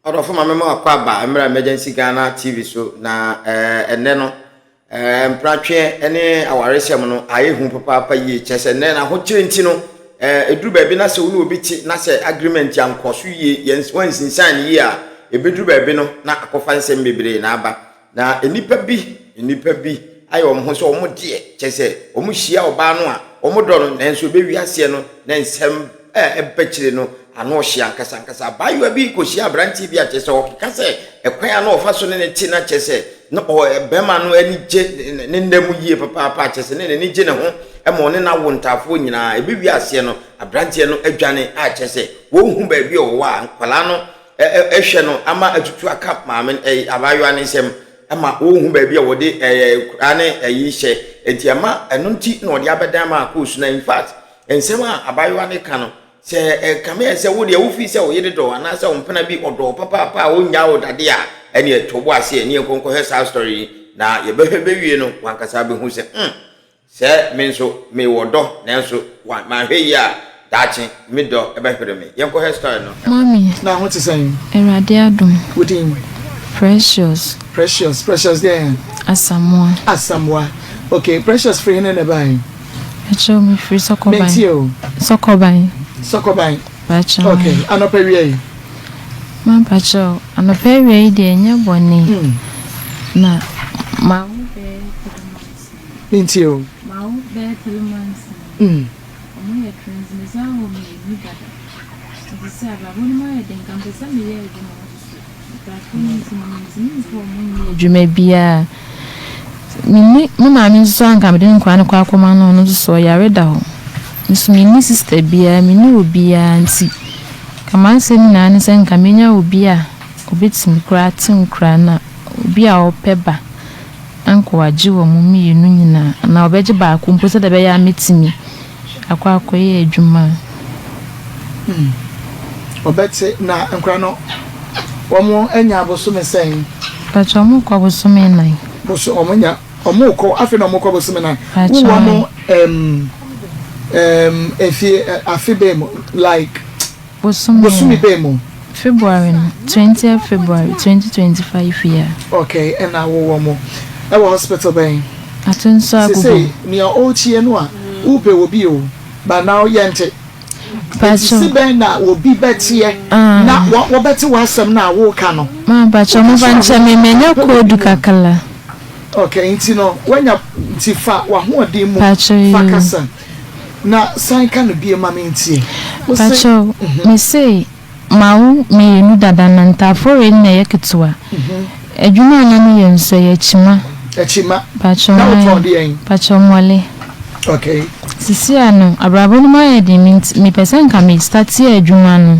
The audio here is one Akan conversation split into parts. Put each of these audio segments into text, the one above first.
Odofo ma memo akwaba emergency Ghana TV so na enne no mpratwe ene awaresem no ayehu papa yi chese ne na ho kirenti no eduru ba bi na se wo no obi ti na se agreement ya nkoso yi wansinsan yi a ebeduru ba bi no na akofa nsem bebre na aba na enipa bi ayo omho so omo de chese omo hia oba no a omo do no nanso bewi ase no na nsem ebekire no ano hia nkasa bayo bi ko hia branti bi a chese okika se ekwan na ofa so ne ti na chese no bema no ani je ne ndemu yie papa chese ne ni je ne ho emo ne na wontafo nyina ebiwi ase no abranti no adwane a chese wo hu ba bi o wa nkwala no ehwe no ama atutu aka maame abayo anisem ama wo hu ba bi a wode ane ayihye enti ama eno nti na ode abedan ma akos na in fact ensem a abayo ane ka no se kame se wo de wo fi se wo yede do ana se wo mpena bi odo papa wo nya wo dade a ene tobo ase ene konko he sa story na ye behwe wie no wankasa be hu se se menso me wodo nanso ma hwe yi a dachi me do e behwe me ye konko he story no mami na ho tisen erade adum wodin precious there asamwa okay precious free na ne bai echo me free sokoban mentio sokoban bacho okay anopewie man bacho anopewie de enye boni na ma be mentio ma be 3 months omo ye transmission ho me ni dada dise ababoni ma ye den kan pesa me ye djuma bia mini mama mi so anka me den kwa ne kwa akoma no no so yare da ho nso mini sister bia mini obia nti kama nse ni na nse nka menya obia obetimi kra tin kra na obia opeba anko waji wo mu mienu nyina na obeje ba akompo se da be ya metimi akwa akoye adwuma obetse na nkra no omo enya abosome sen pacho omo kwa bosome nai boso omonya omo ko afi na omo kwa bosome nai wo mo afibemo like bosome bemo February 20th February 2025 year okay and na wo mo e wo hospital ben atunso agugo say me o tie no a upe obi o ba now yente pacho si ben na obi betie na wo beti wasam na wo ka no ma pacho mo banche me menya kodu kakala okay nti no wanya nti fa wa ho odi mu fakasa na san ka no bie ma me ntie pacho me say mawu me nu dada na ntafore na yeketua adwuma na no yenso ye chima pacho na wo todi en pacho mole okay sisi ano abrabo no ma yedi mi pesen ka me start ye adwuma no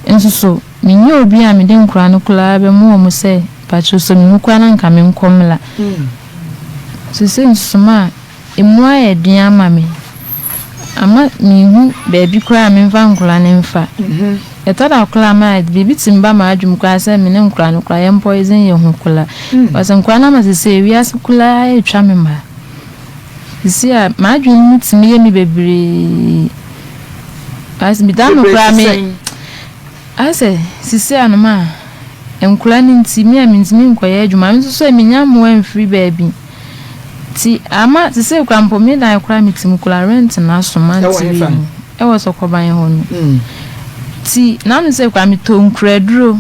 enso so me nye obi a me den kura no kula be mu omo se pacho so me kwa na nka me nkomla sisi nsuma emwa yedi ama me ama mi hu baby kura me mfa nkula ne mfa etada kula ma bibi timba ma adwum kwa se me ne nkura no kura ye poison ye hu kula wasa nkura na ma sisi wi as kula etwa me ma sisi a ma adwum mutimi ye mi bebre as mi dan kura me ase sisi anoma nkura ni ntimi a mi ntimi nkoye adwuma mi so mi nya mo en free baby ti ama ti se kwa mpo me dan kura mi tim kula rent na soma ti e wo so koban ho no ti na mi se kwa mi to nkura duro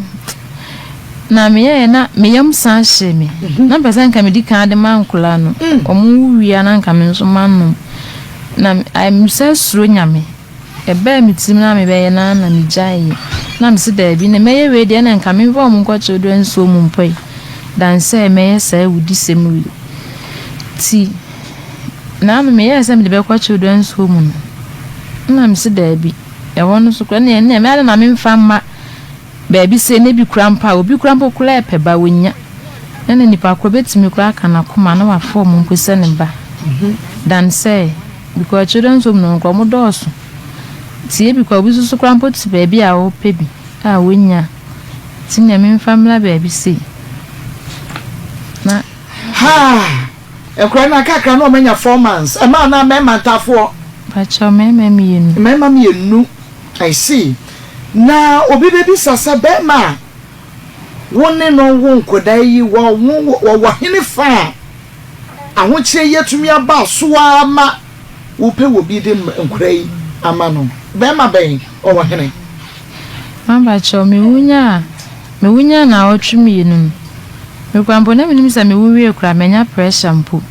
na me ye na me yam san hye me na pesa nka me di kan de man kula no omu wia na nka me nso man no na I'm so suro nyame e ba mi tim na me be ye na mi jai na mi se da bi na me ye we de na nka me vo mu nkwa chodo nso mu mpoi dan se me ye sa wudi semu ti na me ye sa me de be kwa chodo nso mu na mi se da bi e wono so kwa na me ala na me mfa ma baby se ne bi krampa obi krampa kula epeba wonya na nipa ko betimi kura kana koma na wa form mpose ne ba dan say because children so no ko mo doso tie bi ko bi so krampa ti baby a o pebi a wonya ti ne me family baby se na e kura na kakra no menya 4 months e ma na me mantafo pacho me mienu I see na obi bebi sasa be ma wone no wo nkoda yi wo hene fa ahokyere yetumi aba so ama wo pe wo bi de nkora yi ama no be ma ben o wo hene mamba cho me wunya na otwumi nu me kwambo na me sa me wuwie kura menya pressure mpo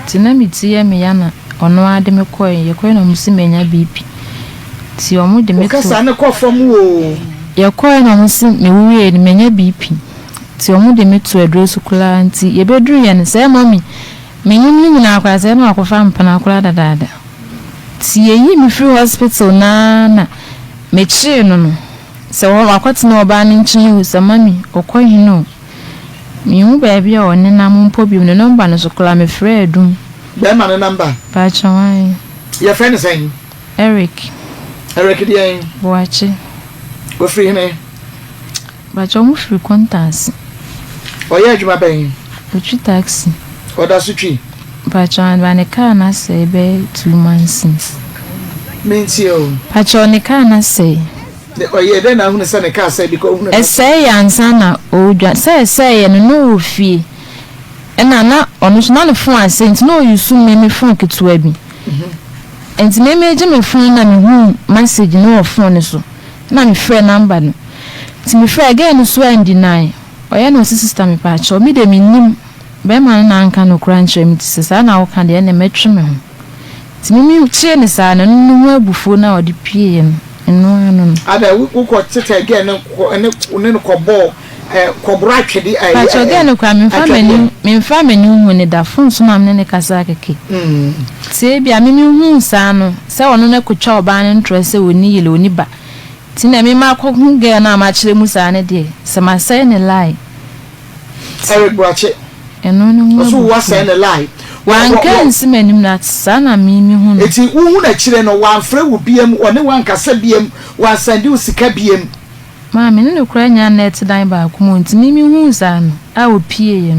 tina mitie me ya na ono ade me koy ye koy na musi menya BP ti omo de me to kasa ne kofom wo ye koy na musi me wuwie ni menya BP ti omo de me to adresu kula nti ye bedru ye ne say mami menyum ni na akwa say na akofa mpana kula dada ti ye yi me free hospital na me chi no se wo akwati na oba ni nchi hu se mami okoyi no mi hu baby o ne na mpo bi no number no so kula me free edum be ma ne number pa chawai your friend is saying Eric dia boache go free him ba chomu free contacts oye adwuma ben uchi taxi oda sutwi pa chawan ba ne car na say be 2 months mentio pa chawan ne car na say oye de na hu ne say ne car say because hu ne say yansa na odwa say no ofie na ono so na no phone asent no yusu me phone ketua bi enti me meje me phone na me hu message no phone so na me frɛ number no ti me frɛ again so and deny oya no sister me pa cho me de me nim be ma na anka no kura nkyerɛ me ti sesa na wo ka de na metwe me ho ti me chie ne sa na no hu abufo na odi pie no ada wo ko tete again ne ko ball kobra twede ai pa cho again no kwa me fa mani hu ne da phone so na me ne kasa keke ti bia me hu sa no se wono na kotwa oba ne ntro se woni yele oni ba ti na me ma kokun ge na ma kire mu sa ne de se ma say ne lie Eric Boache eno no so wa say ne lie wan kan si manim na sana mi hu no eti wu na kire no wan frɛ wo biem one wan kasa biem wan sandi usika biem ma me ne kura nya net dan ba ku mo ntimi mi hu sa no a opie ye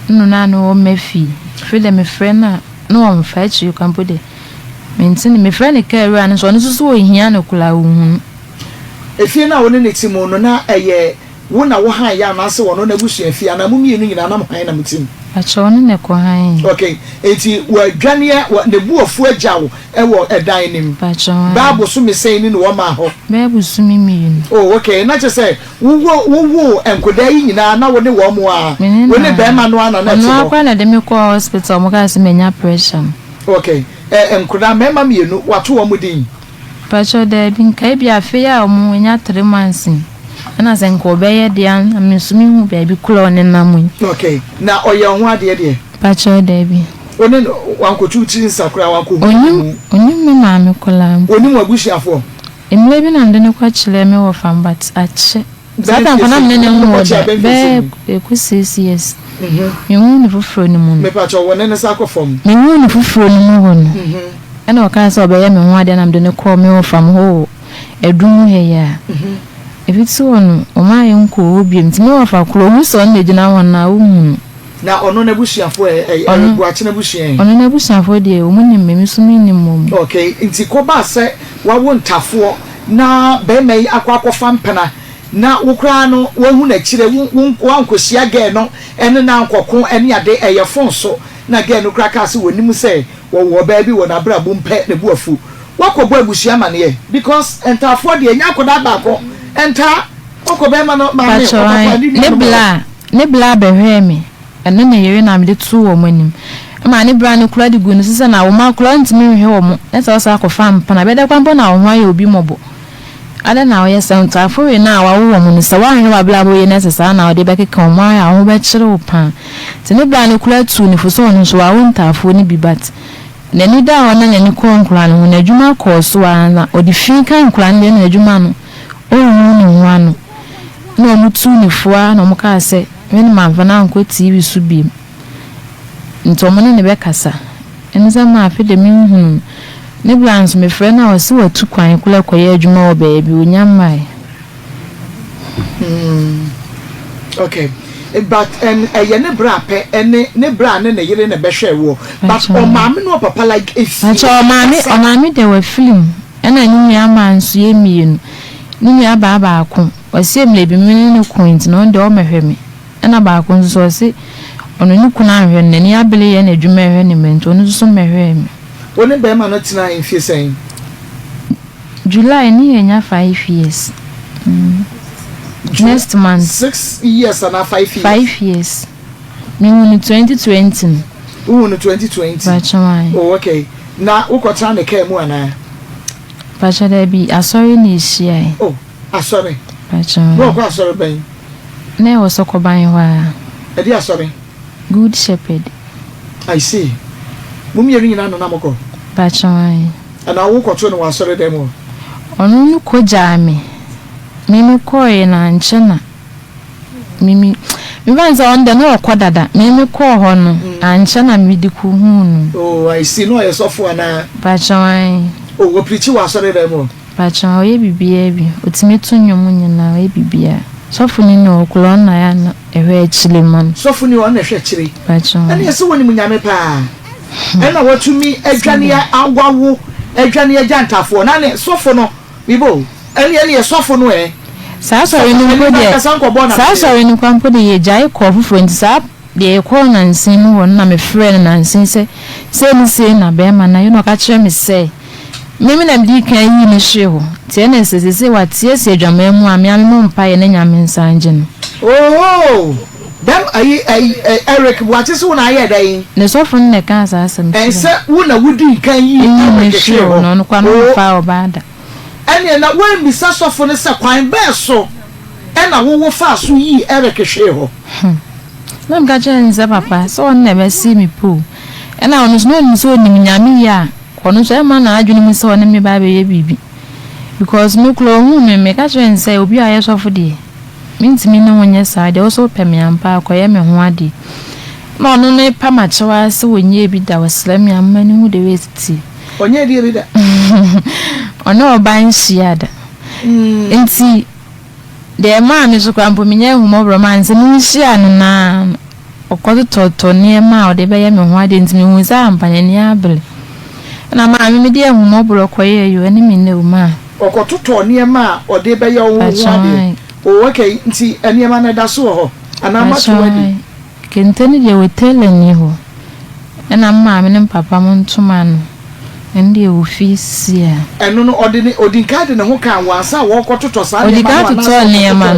no na no mafi fele me frɛ na no on fa chi kampo de me ntini me frɛ ne ka ewura no so no so ohia no kula wo hu efie na woni ne timo no na eye wo na wo han ya na se wono na busua fie na mu mienu nyina na mo han na mutim acho no ne ko han okay enti wa dwane ne buofu agyawo ewo edan nim babu so me sei ni no wo ma ho babu so mi mienu oh okay na che say wo enkoda yi nyina na wo ne wo mo a wo ne be ma no ana na ti no akwa na de me ko hospital mo ka se menya pressure okay enkoda me ma mienu wato wo mo din pacho de bin kai bia fe ya o mo nya 3 months ana sen ko be ye dia amsumi hu baby kula ne namu okay na oye ho ade de pacho de bi oni wankotu ti nsakura wanko oni me ma me kula oni mo abusiafo emle bi na nde ne kwa chile me wo fam but ache zata ko na me ne mu be ku 6 years me hu ne fufuro ni mu me pacho wona ne sako fam me hu ne fufuro ni mu hono ana o kan so be ye me hu ade na me ne ko me wo fam ho edum he ya If one, o my uncle be me off a clo who son the general now. Na ono na busia fo guache na busia. Ono na busia fo de o munim me so minimum. Okay, nti ko ba se wa wo ntafo na be mai akwa mpana na wo kra no wo hu na kire wo ankosia ge no ene na ankoko ene ade eye fon so na ge no kra ka se wonim se wo ba bi wo na bra bo mpe na buafu. Wakobo abusia ma ne because ntafo de enya koda ba ko enta okobe ma no ma ne bla behwe me eno ne yere na me de tu wo manim ma ne bra ne kula de gu no sese na wo ma kula ntimi hwe wo mo esa osa akofa mpa na bede kwampo na wo hwa ye obi mobo ada na wo yesa ntafo we na wa wo mo ne sa wa hwe wa bla bo ye na sesa na wo de beke ka mo ya wo be kire wo pa te ne bla ne kula tu ne fo so no so wa wo ntafo ne bi bat na ni da wona ne ko nkula no na adwuma ko so na odi fin kan nkula ne na adwuma no o ni nwanu no mutu ni fua no muka se wen ma vana nko TV su bi ntomo ne be kasa enza ma afi de mi hu ne blans me frɛ na o se watu kwan kula koye adwuma wo baabi onyamai okay but eye ne bra pe ne bra ne yire ne be hwe wo but o maame no papa like if o maame de wa film ena ni ama nso ye mienu Nimi aba ako. Wasi emle bi me ne point no de o mehwe me. Na ba ako nso wasi ono ni kuna ahwe ne ni abele ye na adwuma ehwe ne mento ono so mehwe me. Woni be ma no tina in fie sen. July ni enya 5 years. Next month 6 years and 5 years. 5 years. Me in 2020. Who in 2020? Bachawai. Oh, okay. Na ukotra ne ka mu ana. Bacha da bi asori ni hia. Oh, asori. Bachawai. Wo ko asori ben. Na wo sokoban wa. E di asori. Good Shepherd. I see. Mum yeri nyina no na moko. Bachawai. Ana wo kotro no asori dem o. Onu nu ko jame. Mimi koye na nchena. Mimi banza on de no kodada. Mimi ko ho no anchena midiku hu no. Oh, I see. No yesofo ana. Bachawai. Oh, wo preach wa asori dem o. Bachawai ye bibia bi. Otimetu nyomu nyina ye bibia. Sofu ni no kulo na ya na ehwe achile man. Sofu ni on ehwe achire. Bachawai. Ani ese woni munyame pa. Ena watumi adwane agwawo, adwane agantafo. Na ne sofu no bibo. Ani sofo no Sa sorry ni ko de. Sa sorry ni kwampo de ye jai ko fufuro nti sa de ko na nsin no won na me frɛ na nsin se ni se na be ma na you no ka kire me se mimi na mdi kan yi ni hwe ho tie na se wa tie se adwama mu a me amemo mpa ye na nyame nsanje no. Oh, dem Eric what is one aye dai ne sofo ne kan sa asem se wo na wudi kan yi ni hwe ho no kwa no fa obada. Ene na wen bi sa sofo ne se kwan be so ena wo fa so yi Eric hwe ho na mga chenze papa so on never see me po ena onu no ni so ni nyame ya kono so e ma na adwene mu se on me ba be ye bibi because me klo hu me ka chenze obi aye sofo de mintimi no wonye sa de so peme ampa akoye me ho ade na onu ne pa ma chewa se wonye bi da waslam ya mani hu de westi onye di bi da ono oban shiada enti de ma mi so kwampo minye hu mo romance ni hia no na okoto toto ne ma o de be ye me ho ade ntimi hu za ampanye ni abele na ma mi de hu mo bro koye yo ani mi ne u ma okoto to ne ma o de be ye hu ade o okay nti ene ma na da so ho ana ma to wadi kenteni de wetele ni ho na ma mi ne papa mo ntuma no ndi ofisia eno no odinka de ne ho kan wansa wo kototo sa ne ma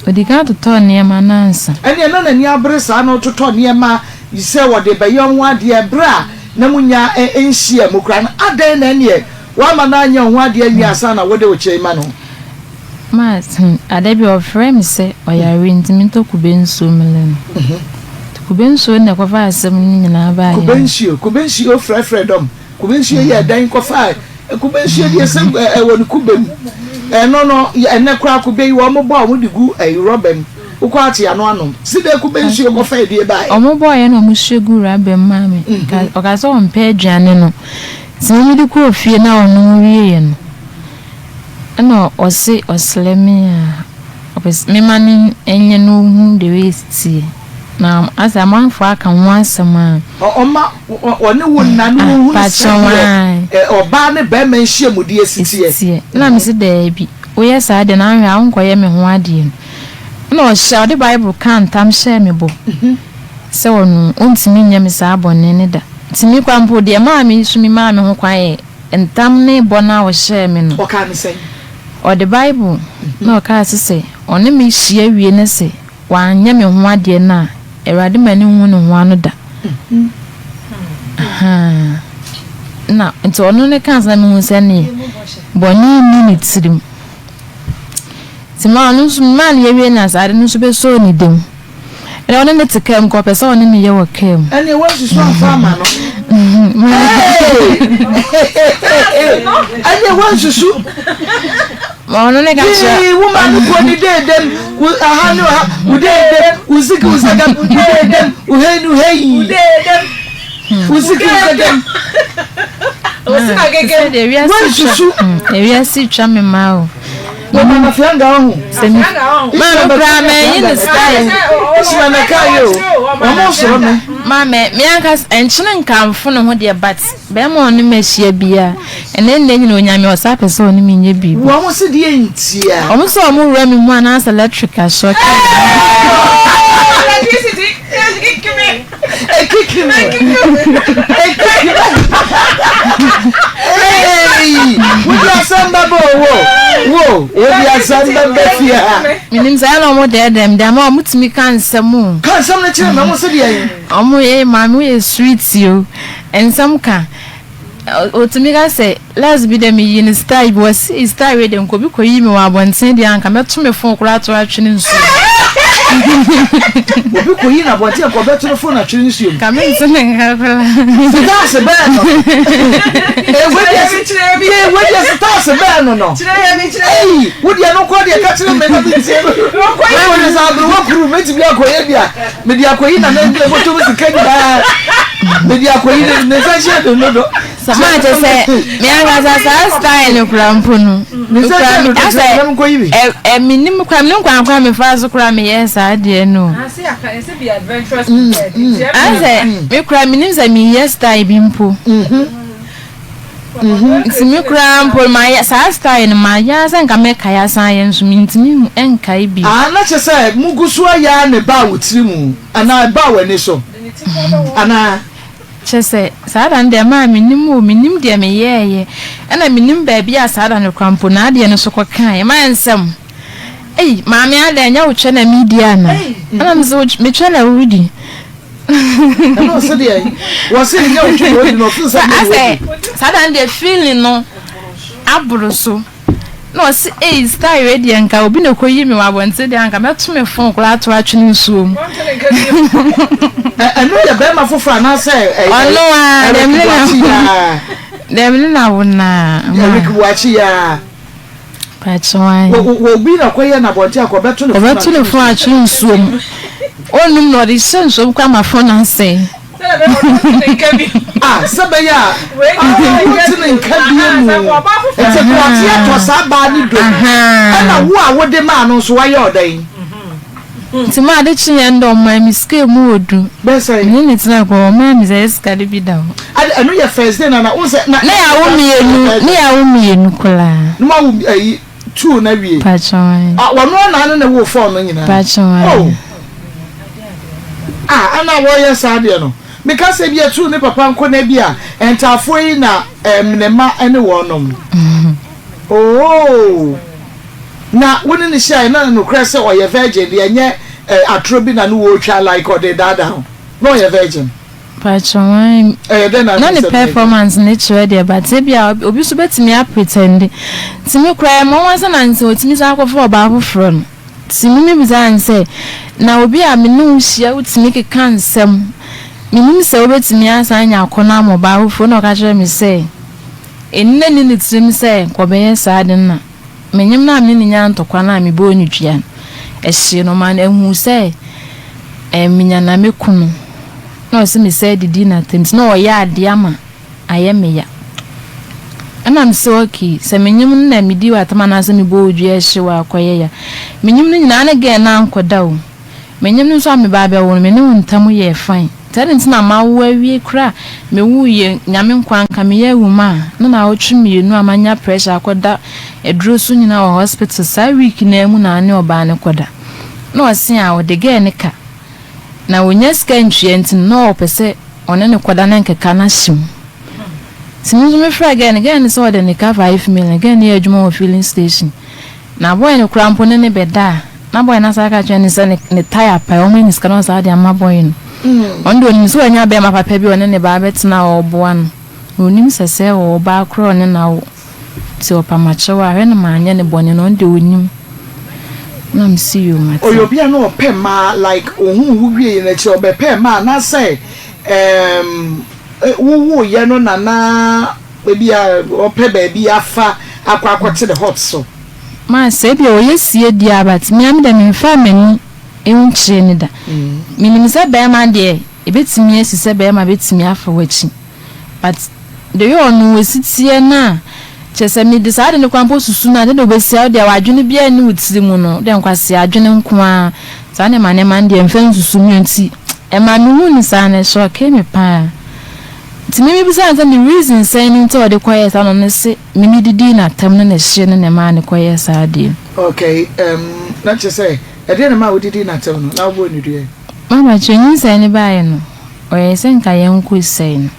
odinka to to ne ma nansa ene na ni abre sa no to ne ma yise wo de be yo ho ade bra na munya enhia mukra na adan na ne wa ma na anya ho ade awiasa na wo de wo chema no ma adabi of frame se oyare ntimi to kubenso melen kubenso ne kwa fa asem ni na ba ya kubenso freedom kubenshie ye dan kofa kubenshie die se woni kubem no ene kra kubei wo mo bo mo digu robem ukwa ati ano side kubenshie kofa die ba o mo bo ye no mo shegu robem mame o ka so mpe aduane no ti mo di ku ofie na ono wie ye no no oslemi opes me mani enye no hu de westi na asa manfo aka ho asema oma one wonna no hu oba ne be man hie mudi esitie na me se da bi wo ye sa de na ahwa ankoye me ho ade no sha the bible kan tam share me bo se wonu ontimi nya me sa abone ne da timi kwampo de ma me sumi ma me ho kwae entam ne bona wo share me no o ka me say o the bible na o ka se one me hia wie ne se wa nya me ho ade na erade mani hu no ho anu da na nti ono ne kan sa me hu se ne boni ni tirim ti ma no so man ye wie na sa de no so be so ni dem e ono ne te kem ko pesa ono ne ye wo kem ene wo so so afama no ene wo so so ono ne ga cha woman ko ni dedem aha no udedem uziki uzagam udedem uhenu hey udedem uziki uzagam usika gege de wi asi twa me ma o Mama fianga on. Mama brame in the style. Shana kayo. Mama so me. Mama me anka enchine nkamfo no ho de but be mo no mehia bia ene nne nyina onyame osa pese oni menye bi wo mo se de entia omo so omo wura me mu ana electrical shock electricity kick me hey we are samba wo we are samba befia minim za na omo de dem de ma omo timi kan sam na chire me mo se de omo ye ma me ye street yo ensam ka otimi ga say let's be them in style was style we dem ko bi ko yi me wa bonten de anka meto me fon kura to atwene nsu obi ko yi na bonten ko beto fon atwene nsu ka me nso ne ngakala se be no we dey stars be no hey wo dey no ko dey ka kire me na bi tie ko yi wo sa bro wo kuru me ti bi akoye bia me di akoyi na na bi mo to mi sika ba me di akoyi ne fa she do no do sama je say me anga sa style krampo no minim kwa me fa so kra me yes ade no ase aka ese be adventurous ase me kra minim za me yes style bi mpo nti me krampo ma yes style ma ya san ka me kaya san yen so mintimi enkai bi na che say mugusu aya ne ba wotiri mu ana ba wani so ana chese sada nde ma minim de me yeye ana minim ba bia sada ne kwampo na de ne so kokan ma ensem ma me ada nya wo chena media na ana mzo me chena wudi no so de wo se nya wo chena wudi no so sada nde feeling no aburo so no si style ready anka obi ne koyi me wa bonte de anka meto me fon kula to atwene nsuom eno ya be ma fofo na say ono a dem na wona Eric wachi ya patwai wo bi na koye na bonte akọ beto ne fon atwene nsuom onum no de senso kwa ma fon na say Sabaya, what's in Kabimu? It's a quartier to Sabani. And a what the man so why you're dying. To my ditching and on my miscale mood. Best I mean it's not for man is a scary down. I know your first then and I was not near me in Nicola. No, 2 Navy. Patchon. One and a wolf forming in Patchon. And I warrior Sadiano. Because if you're true, Papa Conebia and Tafuina Nema anyone. Oh, now wouldn't the shine no crescent or your virgin, the yet a trubin and wool child like or the dada. No, your virgin. Patron, then not the performance nature there, but Zebia will be so better me up pretending. To me, cry more once and answer to Miss Alco for Bible from. To me, Miss Anne say, now be a minutia would make a cancel. Minim se obetimi asanya akona mobile phone o ka kire mi say enna ni nitrim say kwobeye saade na menyim na me nya ntokwa na me bo onudua ehye no man ehu say minya na mekunu na o se me say didi na tems na o ya ade ama aye me ya ana me say okay se menyim na medi wa tama na se me bo odua ehye wa akoye ya menyim ni nyina na ge na ankoda o menyim ni so me ba bia wo me ne ntam ye fine Talent na ma wo awie kra me wuye nyame nkwan ka me ye wuma na otwemienu amanya pressure akoda eduro so nyina wo hospital sa week na mu na ane oba ne koda na osin a wo de ge ne ka na wonya scan twient na opese one ne koda na nkeka na him simu me fra ge so de ne ka 5 million ge ne adwuma wo filling station na boy ne krampo ne beda na boy na saka twene se ne tire pa o me ni scan sa de ama boy no ondo ni so anya be ma papa bi one ne ba betina oboa no onim sese o ba kro ne na wo ti opamache wa hwe ne ma anya ne bone no ondo onim na m see you mate oyobia no opema like ohun wuwie na chi obepe ma na say wo ye no na bia ope bia afa akwakote the hot so ma say bia o yesie dia but me am da me fa mani enchire ni da minimisa be ma de ebetimi asise be ma betimi afa wachi but the you no wesitie na chese me decide ne kwampo susu na de obesia de wadwene bia ni wutiri mu no de nkwase adwene nko a sa ne mane man de mfen susu mu nti e ma me hu ni sa na so ke me pa ti me bi sa the reason say ni to de kwaye sa no ne se me didi na tam no na hye ne ma ne kwaye sa de okay na chese e de na ma wodidi na tam no na wo ni de mama chenyi sa ne bae no oye se nka ye nko sei no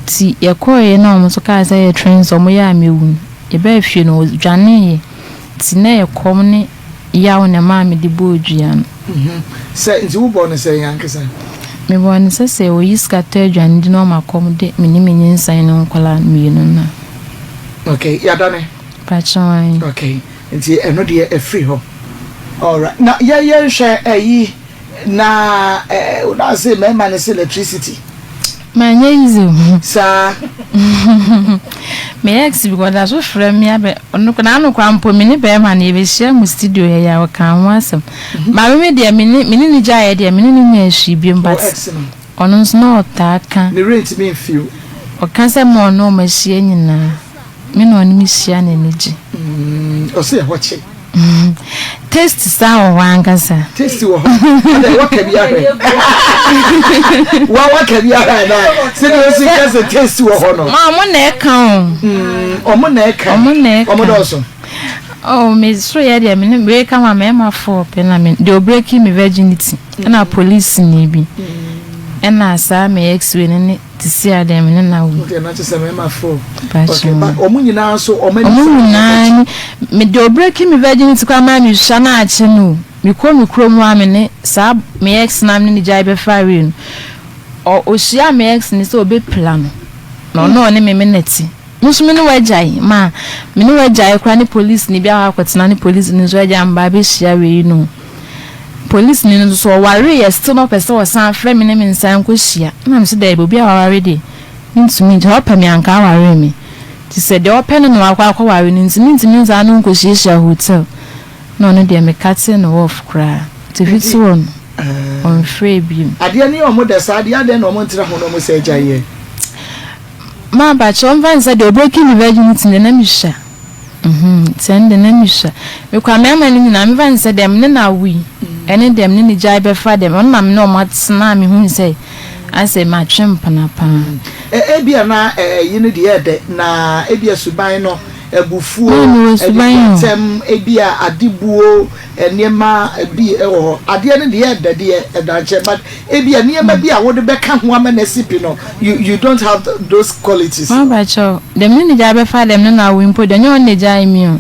ti ye koye na omo so ka say ye train so mo ya mewu e ba fie no dwane ye ti na ye kom ne yawo ne ma me de bodua no se nti wo bo ne se yankesa me bo ne se o yiska ta dwane de no makom de me ni menyin san no nkola mienu na okay ya dane pachon okay nti eno de e free ho all right na ye hwe ayi na una say me man say electricity manye izu sa me ex bi goda so frem me abe onu ko na anu kwa mpo me ni be ma na ebe hia mu studio ya wa kan wasem ma me de me ni jaye de me ni nya hwi bi mbat onu no ta kan the rate me feel o kan se mo no ma hia nyina me no ni mi hia na ni ji o se ho che taste sa o wangasa taste wo ade wo ka bia re wa ka bia ra na se no si ka se taste wo ho no ma mo na e kan o mo na e kan o mo do so oh me so ya de me we ka ma me ma for pe na me they breaking me virginity na police ni bi na sa me ex we ni ti si adem ni na wo okay na che se me ma for okay but o mo nyina so o ma ni me they breaking me virginity kwa ma mi hwa na ache no me ko me krom wa me ne sa me ex na me ni jai be fire no o hia me ex ni so obe plan no ne me neti musu me ni wajai ma me ni wajai kwa ni police ni bia akwetena ni police ni so aja mba be hia we no police ni so ware ye still no person was san frame me me nsan ko hia na me se da obi a ware de ntumi nja opa me anka ware me ti se de open no akwa ware ni ntumi nza no nko hia hotel no no de me kate no off kra ti fit one on free bi ade ni o mo da sa ade na o mo ntira ho no mo se ajaye ma ba chomva nza de breaking virginity na mi hia send na mi hia me kwa me ma ni na me van se dem ne na wi ene dem ne ni jai be fa dem on ma me no matsna me hu se ase ma twempa na pa bia na yini de ede na bia suban no ebufuo tem bia adibuo enema bi ho ade ne de ede de edanche but bia niema bia wo de beka ho ama na sipi no you don't have those qualities ma ba cho dem ne ni jai be fa dem ne na wi mpo de nyo ne jai mi o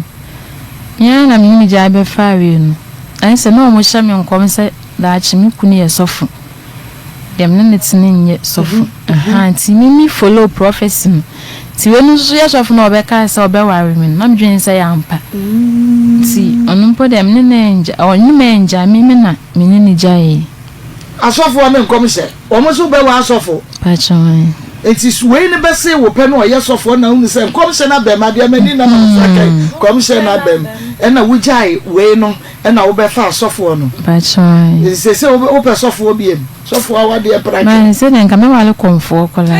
ya na me ni jai be fa wi no ai se no mo hya me nkom se da achi mi kunu ye sofu dem ne tini nye sofu ti mi follow prophecy ti we no so ye sofu no obeka se obeware mi na mdwen se ya ampa ti onumpo dem ne nja onyu me nja mi na mi ni jaye asofu wa me nkom se o mo so be wa asofu pa chon it is we ne be say wo pe no ye sofu na unu se nkom se na be ma de mani na ma sakai kom se na bem na wo jai we no na wo be fa asofu no pa chon se wo pe sofu obi em sofu awa de pra ma se den ka me wale komfo kola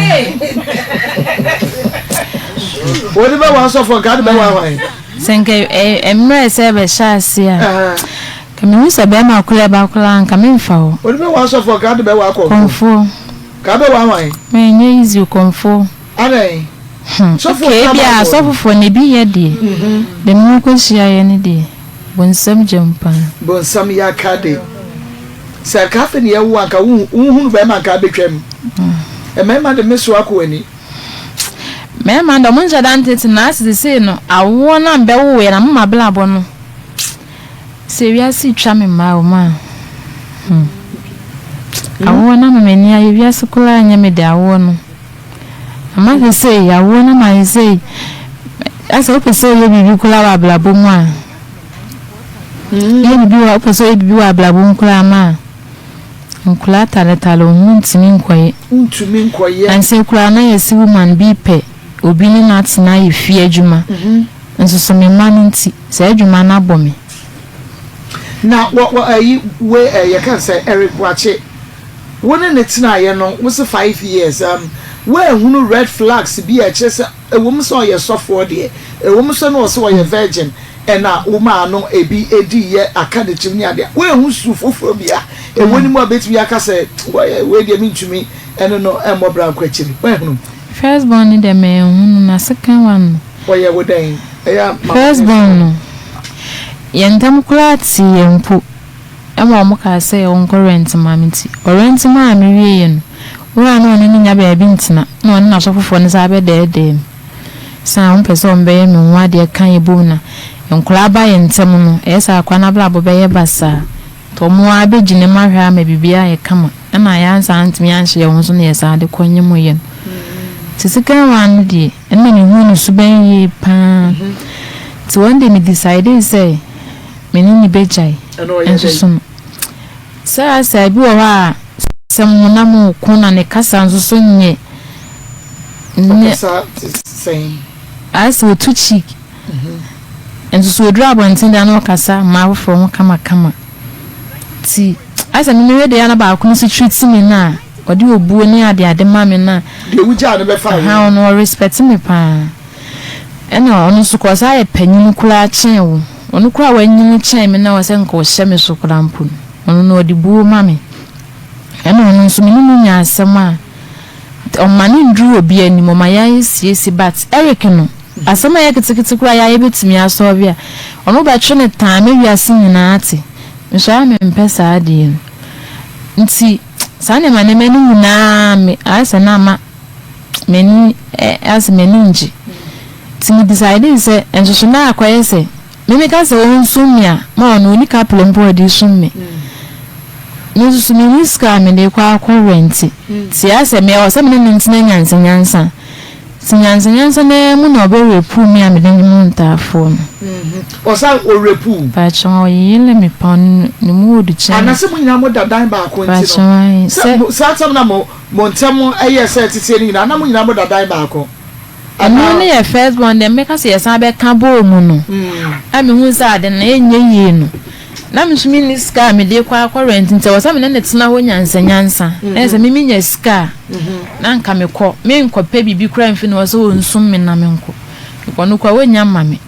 wo de be wa sofu ka de be wa wa senke emre se be shasi a kami se be ma kula ba kula nka me mfa wo wo de be wa sofu ka de be wa komfo ka be wa wa me nye easy komfo ane sofu ke bia sofu fo ne bi ye de de mu ko sia ye ne de bonsam jempa bonsam ya ka de se ka fe ne ye wo anka hu be ma ka betwam me ma de meso akoni me ma ndo mun jadante tina se no awo na be wo ye na mma blabo no se wi si twa me ma o ma awo na me ni ayi wi asukula anya me de awo no ama se ya awo na ma se asa opese ye bi kula wa blabo mu a ye bi wa opese ye bi wa blabo mu kula ma nkula tale ntimi nkoye anse kula na yesi woman bi pe obi ni na tina ye fie adwuma nso so me man nti se adwuma na bomi na we you can say Eric Wache wona ne tina ye no was 5 years where hunu red flags be a chese a woman saw your software there a woman son was so your virgin and a woman no a be a dear a candidate near there where who's phobia a winning more bit we are say where they mean to me and no and more brown question where first born in the man na second one where you were dying first born yentam klati yempu ema mo ka say on current mamity orent ma me wie no wura no ni nya ba bi ntina no na sofofo ne sa be de sa on person be no wa de kan ebu na nkura ba yentem no esa akwa na bla bo be ye basa to mo abegine mahwa ma bibia ye kama na ya ansa antimi anhye ye ho so na ye sa de konye mo ye sisika wan de na ni hu no suban ye pa so one day me decide say me ni bejai enso so sa sa bi wo ha samuna mu kuna ne kasa nso so nye ne saying as we too cheek enso so dra bontin na kasa ma from kama ti asa me we de ya na ba ko nso treat me na odi obuo ni ade ma me na de wuja no be fa ha no respect me pa ena onu so ko sa ye panyin kula chen wo onu kura wanyin chen me na wase nko hye me so kula mpu onu no odi buo ma me ena onu so me ni nya asema o mani ndru obi ani mo ma ya esi but Eric no asema ya kitikiti kura ya yebetimi aso bia onu ba twe ne tan me wiase nyina ate nso ya me mpesa ade nti sane mane meni nyina me asa na ma meni as meni nji timi decide say enso so na akwaye say me ka say o nsumia ma ono ni couple mbo di summe no so me niska me de kwa rent ti asa me o say me ntina nyansa sinyansa na mu na oberepu me amede mu ntafo no o sa o repu ba chon yele me pon ni mu odu chen anase mu nyina mo dadan ba ko nti no sa tam na mo ntem eye se tete ni na mo nyina mo dadan ba ko ano ne ye first one dem make us yes abe kan bo mu no ami hu sa de na enye yi no na me sumi ni ska me de kwa rent nti wo sa me na tena ho nyansa na se me nya ska na nka me kɔ me nkɔ pe bibi kura mfi no wo so nsum me na me nkɔ no kwa wonya mame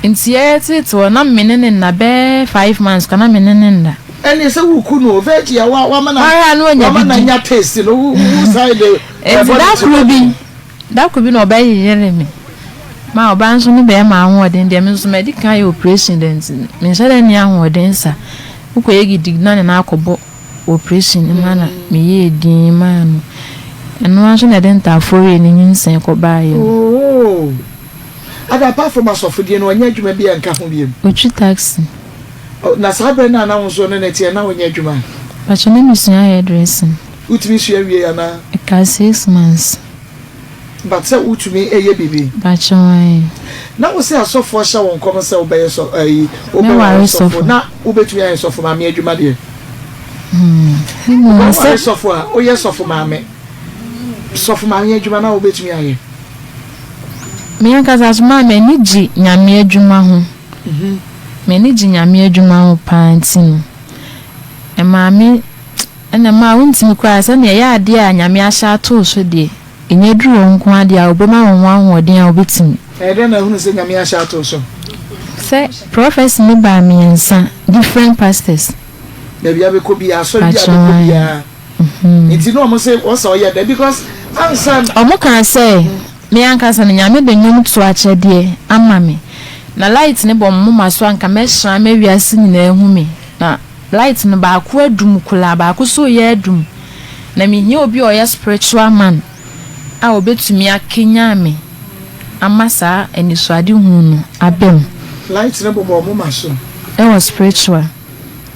nti ye na me ne na be 5 months kana me ne nda eni se wuku no vegi ya wa ma na nya taste no wu side da could be no by yere me ma oba nso ne be ma ahoden de me nso medical operation den me nse ni ahoden sa ukoye gidigna na akobo operation mana me ye din ma no eno anso na den ta fori ni nsen ko ba ye ada apart from asofodie no anya adwuma bia nka ho biem ochi taxi na sabe na nso no na tie na anya adwuma ba chene misuya hairdressing utimi su awie ya na ka 6 months but say utumi eye bibi ba chon na wo say asofo hya won kom say obeye so obeye na ubetumi aye sofo ma me adwuma de say sofo a oye sofo ma me adwuma na ubetumi aye me anka za ma me ni ji nyame adwuma ho me ni ji nyame adwuma ho panti no e ma me ena ma wuntimi kwa sa na ya ade a nyame ahya to so de enye duro nko ade a obema won ahoden a obetimi de na hunu se nyame ahya to so say prophets ni ba me nsa different pastors na bia be ko bia so bia be ko bia nti no mo say o so ye there because answer omo kan say me anka sa na nyame de nyum to achede ama me na light ne bom mo maso anka me hra me wiase nyina ehu me na light no ba ko adum kula ba ko so ye adum na me hia obi o ye spiritual man a obetumi akenya me amasa enisuade hu no abem light ne bom mo maso e was spiritual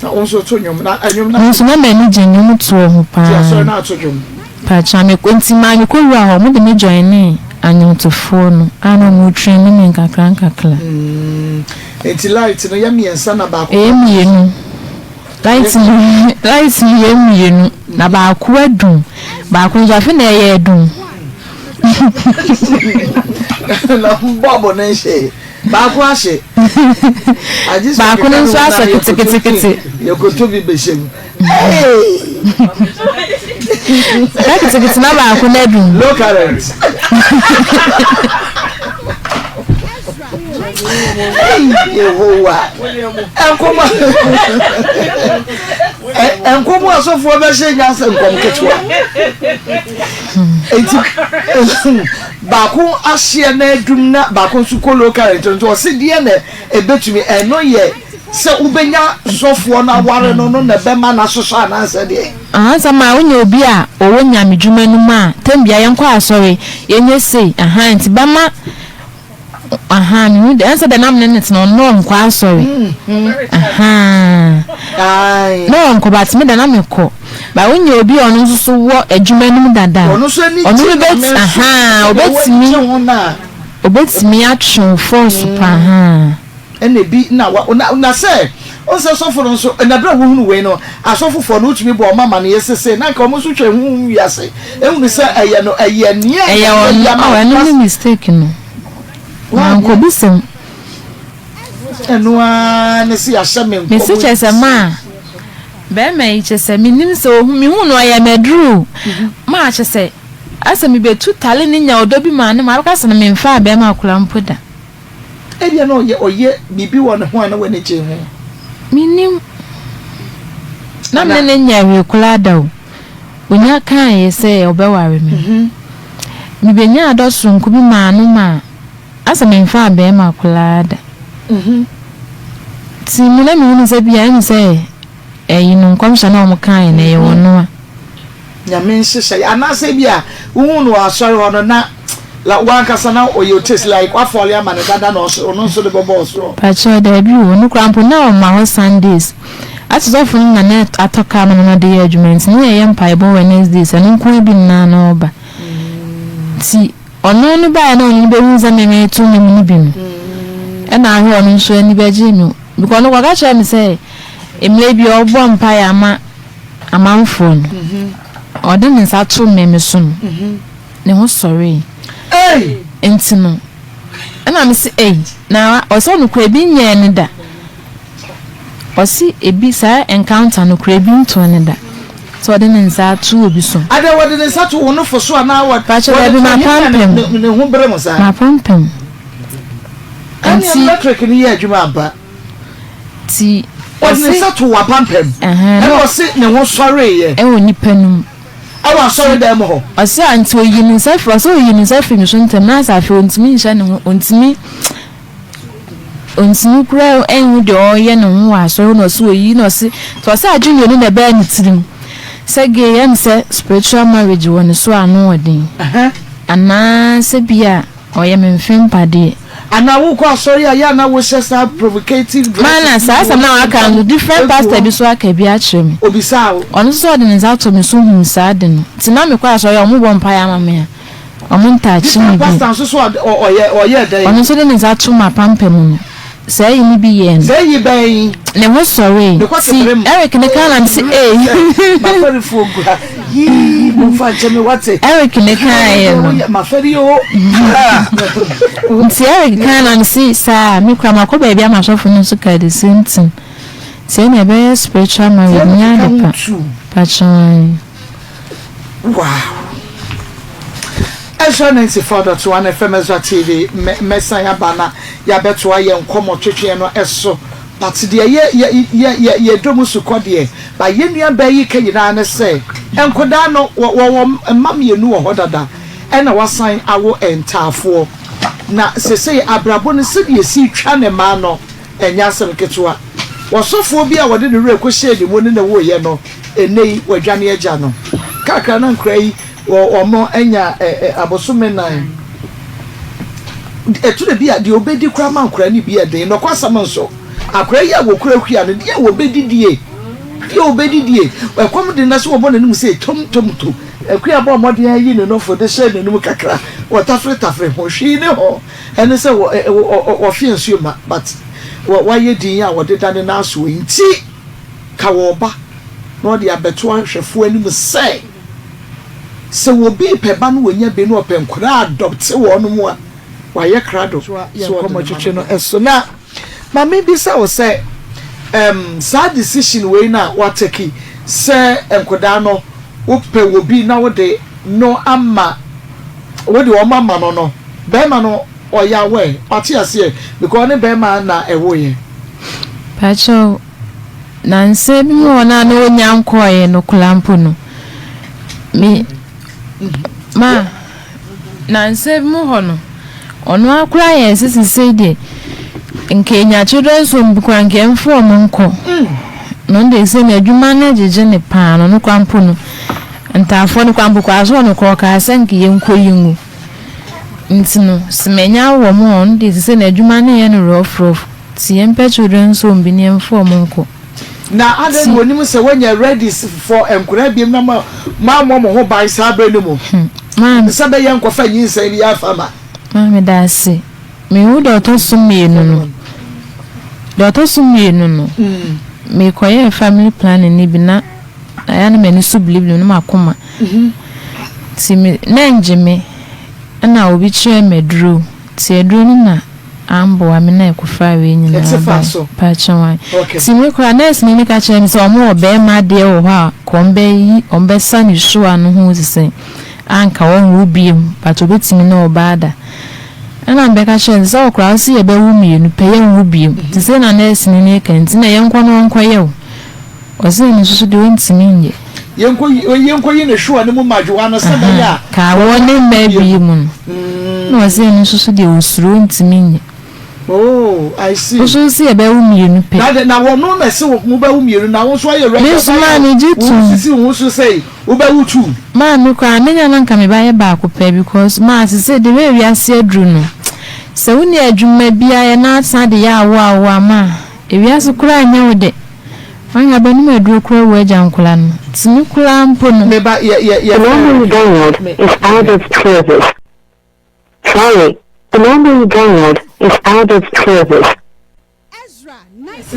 na onso to nyum na onso na me ni genyum to ho pa ya so na to nyum pa cha me kwenti ma me ko wura ho mo de me join ni anyo to phone ana mo train me nkakra enti light no ya miensa na ba ko mienu light ni ya mienu na ba ko adum ba ko ja fe na ya adum na bobo na she ba ko ashe ba ko nso asa kitikiti yokoto bi beshem It's na ba ko na dum. Low current. Yehowa. Enkomo asofo be se nyanse nkom ketwa. Enti baako ahye na adum na baako nso ko low current nto se de na ebetumi eno ye se ubenya sofo na ware no na bema na soso ananse de. Sama onye obi a owo nyamedwuma no ma tembia yenko asori yenye sei nti bama mi de answer the name net no nko asori no nko bat me da na me ko ba onye obi ono nso wo adwuma no dada ono obetimi atwe force pa ene bi na say onse sofo no so na bra hunu we no asofo fo no utumi bo mama na yesese na ka omo so twa hu wiase ehunu se eye no eye ne no mistake no nko bisem eno na si ahye me si chese ma be me chese minim so mi hu no ya medru ma chese asa mi betu tale ni nya odobi ma ne ma ka se na me mfa be ma kula mpoda ebia no oye bibi wo ne ho na we ne che hu minim na me ne nya we kula da o onya kan ye se obeware me mi benya adosu nku bi ma no ma asa me mfa be ma kula da ti mi na mi hu se bia ni se yinu nkwamsha na omukan na ye wono a nyame nhyehyɛ anase bia hu no asɔre hono na la wankasa na oyo taste like afọle ama ne dada na ono nso de bobo so pacho da bi wo no krampo na o ma ho Sundays atzo fun na net atoka ma na de argument ni ye mpaibo Wednesdays ani nko bi na na oba ti ono no ba na oni be hunza meme tu ni mu bi no e na ahe ono nso ani be ji mi because no kwaka che mi say emle bi obo mpai ama amanfo no oda ni sa tu meme so no ne ho sorry entino ana me se na oso no kwa bi nya ne da osi ebi sa encounter no kwa bi nto ne da so de ne nsa tu obi so ada wode ne nsa tu wono fo so ana wa pa che bi ma pampem ne ho bere mo sa ma pampem anti electric ni ya adwuma aba ti wode ne nsa tu wa pampem e osi ne ho sore ye e woni panum awa sore da mo ho osi anti oyin nsa fo so oyin nsa fi mi so ntem na sa fi ontimi nsha ne ho ontimi kura enwu de oye ne ho aso no so oyi no si to sa adwunyo ni na ba ni tirim se ge yan se spiritual marriage won so anu odin ana se bia oye memfem pade ana wo ko sorry ya na wo shesa provocative mana sa na aka no different pastor bi so aka bi a chrem obisa wo ono so de nza to me so hu sa de no ti na me kwa sorry o mo bo mpa ya mama o mo nta chi ni bi pastor so oye dey ono so de nza to ma pampem no say you be yen say you be ne ho sorry see Eric ne kan am say ma feri fo gura yi mo fa je me wate Eric ne kan ma feri o nti Eric kan am say sa mi kwa makọ ba bia ma so funu so ka the same thing say na be spiritual marriage nya de pa chan wow SOMPATV FM Ezra TV Mesa ya bana ya beto aye nkomo twetwe no eso but de ye domu su kode ba ye nua ba yi kanyina ne se enkoda no wo mamienu wo hodada e na wasan awo entafo na sese abrabo ne se de si twa ne ma no enya sem ketewa wosofo bi a wode ne re ko shade mo ne wo ye no enei wadwane agya no kakra na nkrai omo enya abosome nan etude bia de obedi kura man kura ni bia den no kwasam nso akura ya wo kura hua no de obedi die de obedi die ekom de na so obo nanim say tom to akura ba omode ayi no for de share nanim kakra tafre ho hwi ne ho ene se wo fi nsuo ma but wa ye din ya wo de dane na so nti ka wo ba no de abeto ahwefo anim say se wo bi peba no wonya be no open kura adopt wo no mu a wa ye krado so komo twetwe no eso na ma me bi say wo say sad decision we na wa take say enkoda no upe will be nowadays no ama what do mama no bema no or ya way party as here because ne bema na ewoye pacho nanse bi mo na no nyankoye no kulampo no me ma nanse bi mo ho no ono akura ye sisi de nke nya children so mbikwa nke mfo mo nko no de se na adwuma na jeje ne pa no kwampo no ntafo no kwampo kwa so no ko ka asanke ye nko yingu ntino semenya wo mo on de se na adwuma na ye no rough tie mpa children so mbini mfo mo nko na aden woni mu se when you ready for enkura biem na ma mo ho bai sabre no mo ma se be ye nkofa nyinsa ni afama ma me da se me hu do to sumienu no me koye family planning ni bi na aya na me ni su believe no makoma ti me na njeme na obi kire medru ti edru no na ambo ami na ekufa we nyina pa chenwan ti me kura nurse ni ka kire mi so omo obe ma de wo ha kombe yi ombe sani shuwa no hu sisen anka won rubiem but obetimi na obada ana mbeka kire so okura si ebe wumi nu peye rubiem ti se na nurse ni ka nti na yenko no nko ye o ose ni susu de wontimi nye yenko yi na shuwa ni mu majuwa na sabe ya ka woni mebi mu no ose ni susu de osuru ntimi nye. Oh, I see. So see ebe umienu pe. Na wono na se wo ba umienu na wo so aye ready. Me so ma ni jitu. Sisi wo so say wo ba wutu. Ma me kwa menya na nka me ba ye ba akopɛ because ma se de we wiase adru no. Se woni adwuma bia ye na asa de ya awa ma. Ewiase kura anya wo de. Fanga ba ni madru kura wo agya nkola no. Timi kura mpo no. Me ba ye number you dialed is out of service. Sorry. The number you dialed is out of service. Ezra, nice.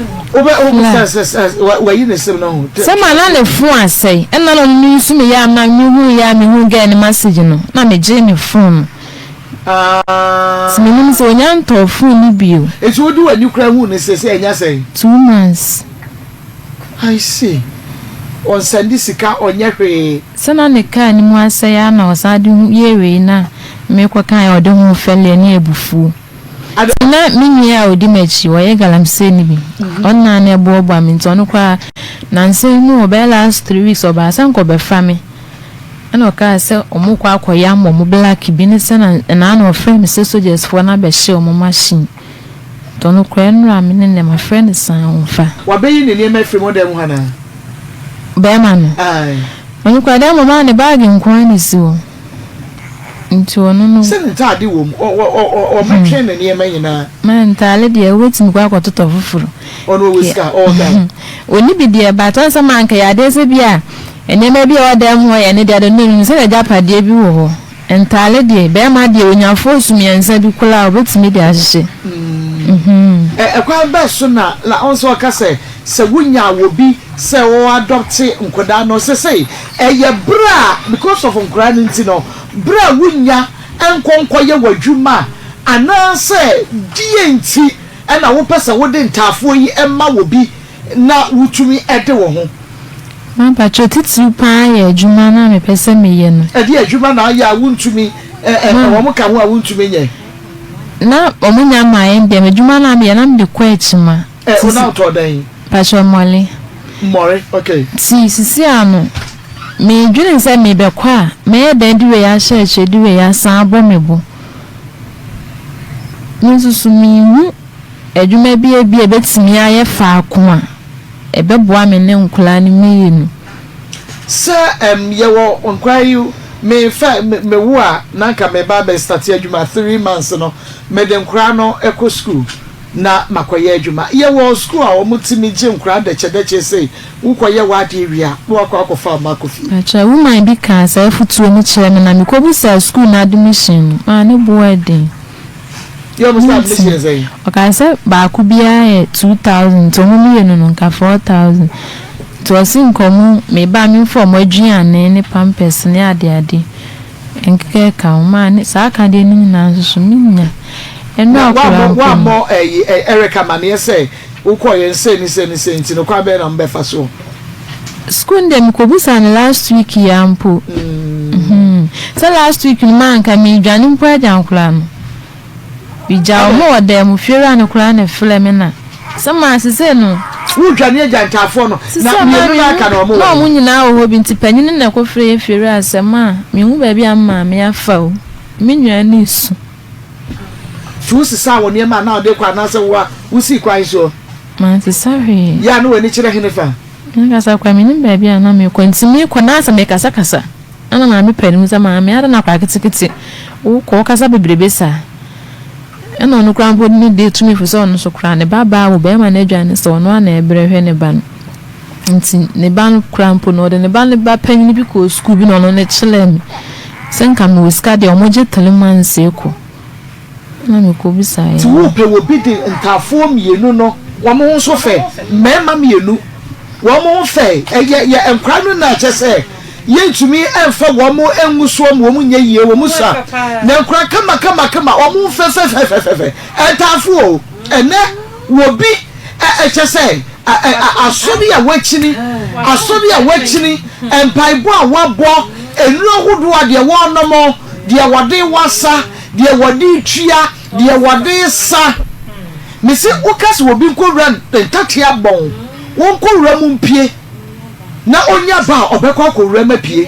Where you listen no. Some man na phone asay. E na no ni su me ya na mi hu ga ni message no. Na me je me phone. Simi so nyanto phone ni bio. It would do a new crime who say enya say 2 months. I see. On Sunday sika onye hwe. Sana ne ka ni mu asay ya na osade yewe na me kwa kan ode hu fele ni ebufu. Na minyi a odi machi waye galamse ni bi. Onna na ebo obo aminto no kwa na nse nu obe last 3 weeks oba san ko be fami. Ana ka se omukwa akoya mo black bi ni se na na ofrem se soldiers for na be she omo machine. Tono kwa nra mi ne ma friend san onfa. Wa be yi ne ne ma frem odem hana. Be ma no. Ai. Onu kwa dem ma ne bag nkwan ni si wo. Nto no se ntade wo o matwe ne ne ma nyina ma ntale de wetin kwa akototo fufuru ono wiska all that oni bi de baton sa manka ya de se bia enema bi o dem ho ye ne de no se da japade bi wo ho ntale de be ma de onyafo sumiensa bi kula obetimi de ahye kwa ba so na la onso ka se wunya wo bi se wo adopt nkoda no se eye bra because of nkora nti no bra wunya enkonkoye wadwuma ana se die nti na wo pesa wo de ntafo yi emma wo bi na wutumi ede wo ho ma pacho titi pa ya adwuma na me pesa me ye no ede adwuma na ya wuntumi wo mo ka ho a wuntumi nye na omunya ma ende adwuma na me na me kwa echima una to dan pacho mole okay sisi ano me dwene se me be kwa me da diwe ya hye diwe ya san abomebo nsusu mi hu adwuma bi ebetimi aye fa akoma ebeboa me ne nkula ni meyenu se ye wo nkwayu me fa me wo a na ka me ba be start adwuma 3 months no me de nkura no eco school na makoye adwuma ye wo school a omutimi je nkura de chedeche sei ukoye wade wia wo akwa makofi acha woman bi kan sa futuo ni kire me na me ko bi sa school na admission ma ne bo eden yo must have this say okay say ba ku bia 2000 to mu ye no nka 4000 to sin komu me ba mi form aduane ne pampers ne ade enkeke ka ma ne sa ka de ni na so minya eno akura wa mo Erica mane say ukoye nse ni nti no kwa be na mbefa so school dem ko busa ne last week ya mpo so last week man ka me dwane mpo ajankura no bija omo dem fiera ne kura ne fleme na sama sese no wo dwane ajantafo no na me na aka no mo no mo nyina wo bi nti panyin na ko frɛ fiera asema me hu ba bi amma me afa o me nwa ni su fusi sa wo ne ma na de kwa na se wo usi kwan so man se sorry ya no wani kire henefa ngasa kwa me nimba bi ana me kwantimi ko na asa me kasa ana na me panim za ma me ara na kwa kitikiti wo ko kasa bebrebe sa ena onu kran bo ni de tumi fu so onu so kran ne baba wo be ma na adwane so onu ana ebrehwe ne ban nti ne ban kran po no de ne ban ne ba panyin bi ko school bi no no ne chilem senka me wiska de omoje teleman se ko na me ko bi sa ya ti wo pe wo bi de ntafo mienu no wo mo so fe mema mienu wo mo fe ye enkra no na chese yentumi emfa wo mo enguso mo mo nya yie wo mo sa na enkra kama wo mo fe entafo ene wo bi chese asobi ya wachini empaibo a wabo enuro hudu ade wo nomo de wode wasa de wode twia de wode sa mesi ukas wo bi ko ran entatia bon won ko ramu mpie na onya ba obekọ ko rama pie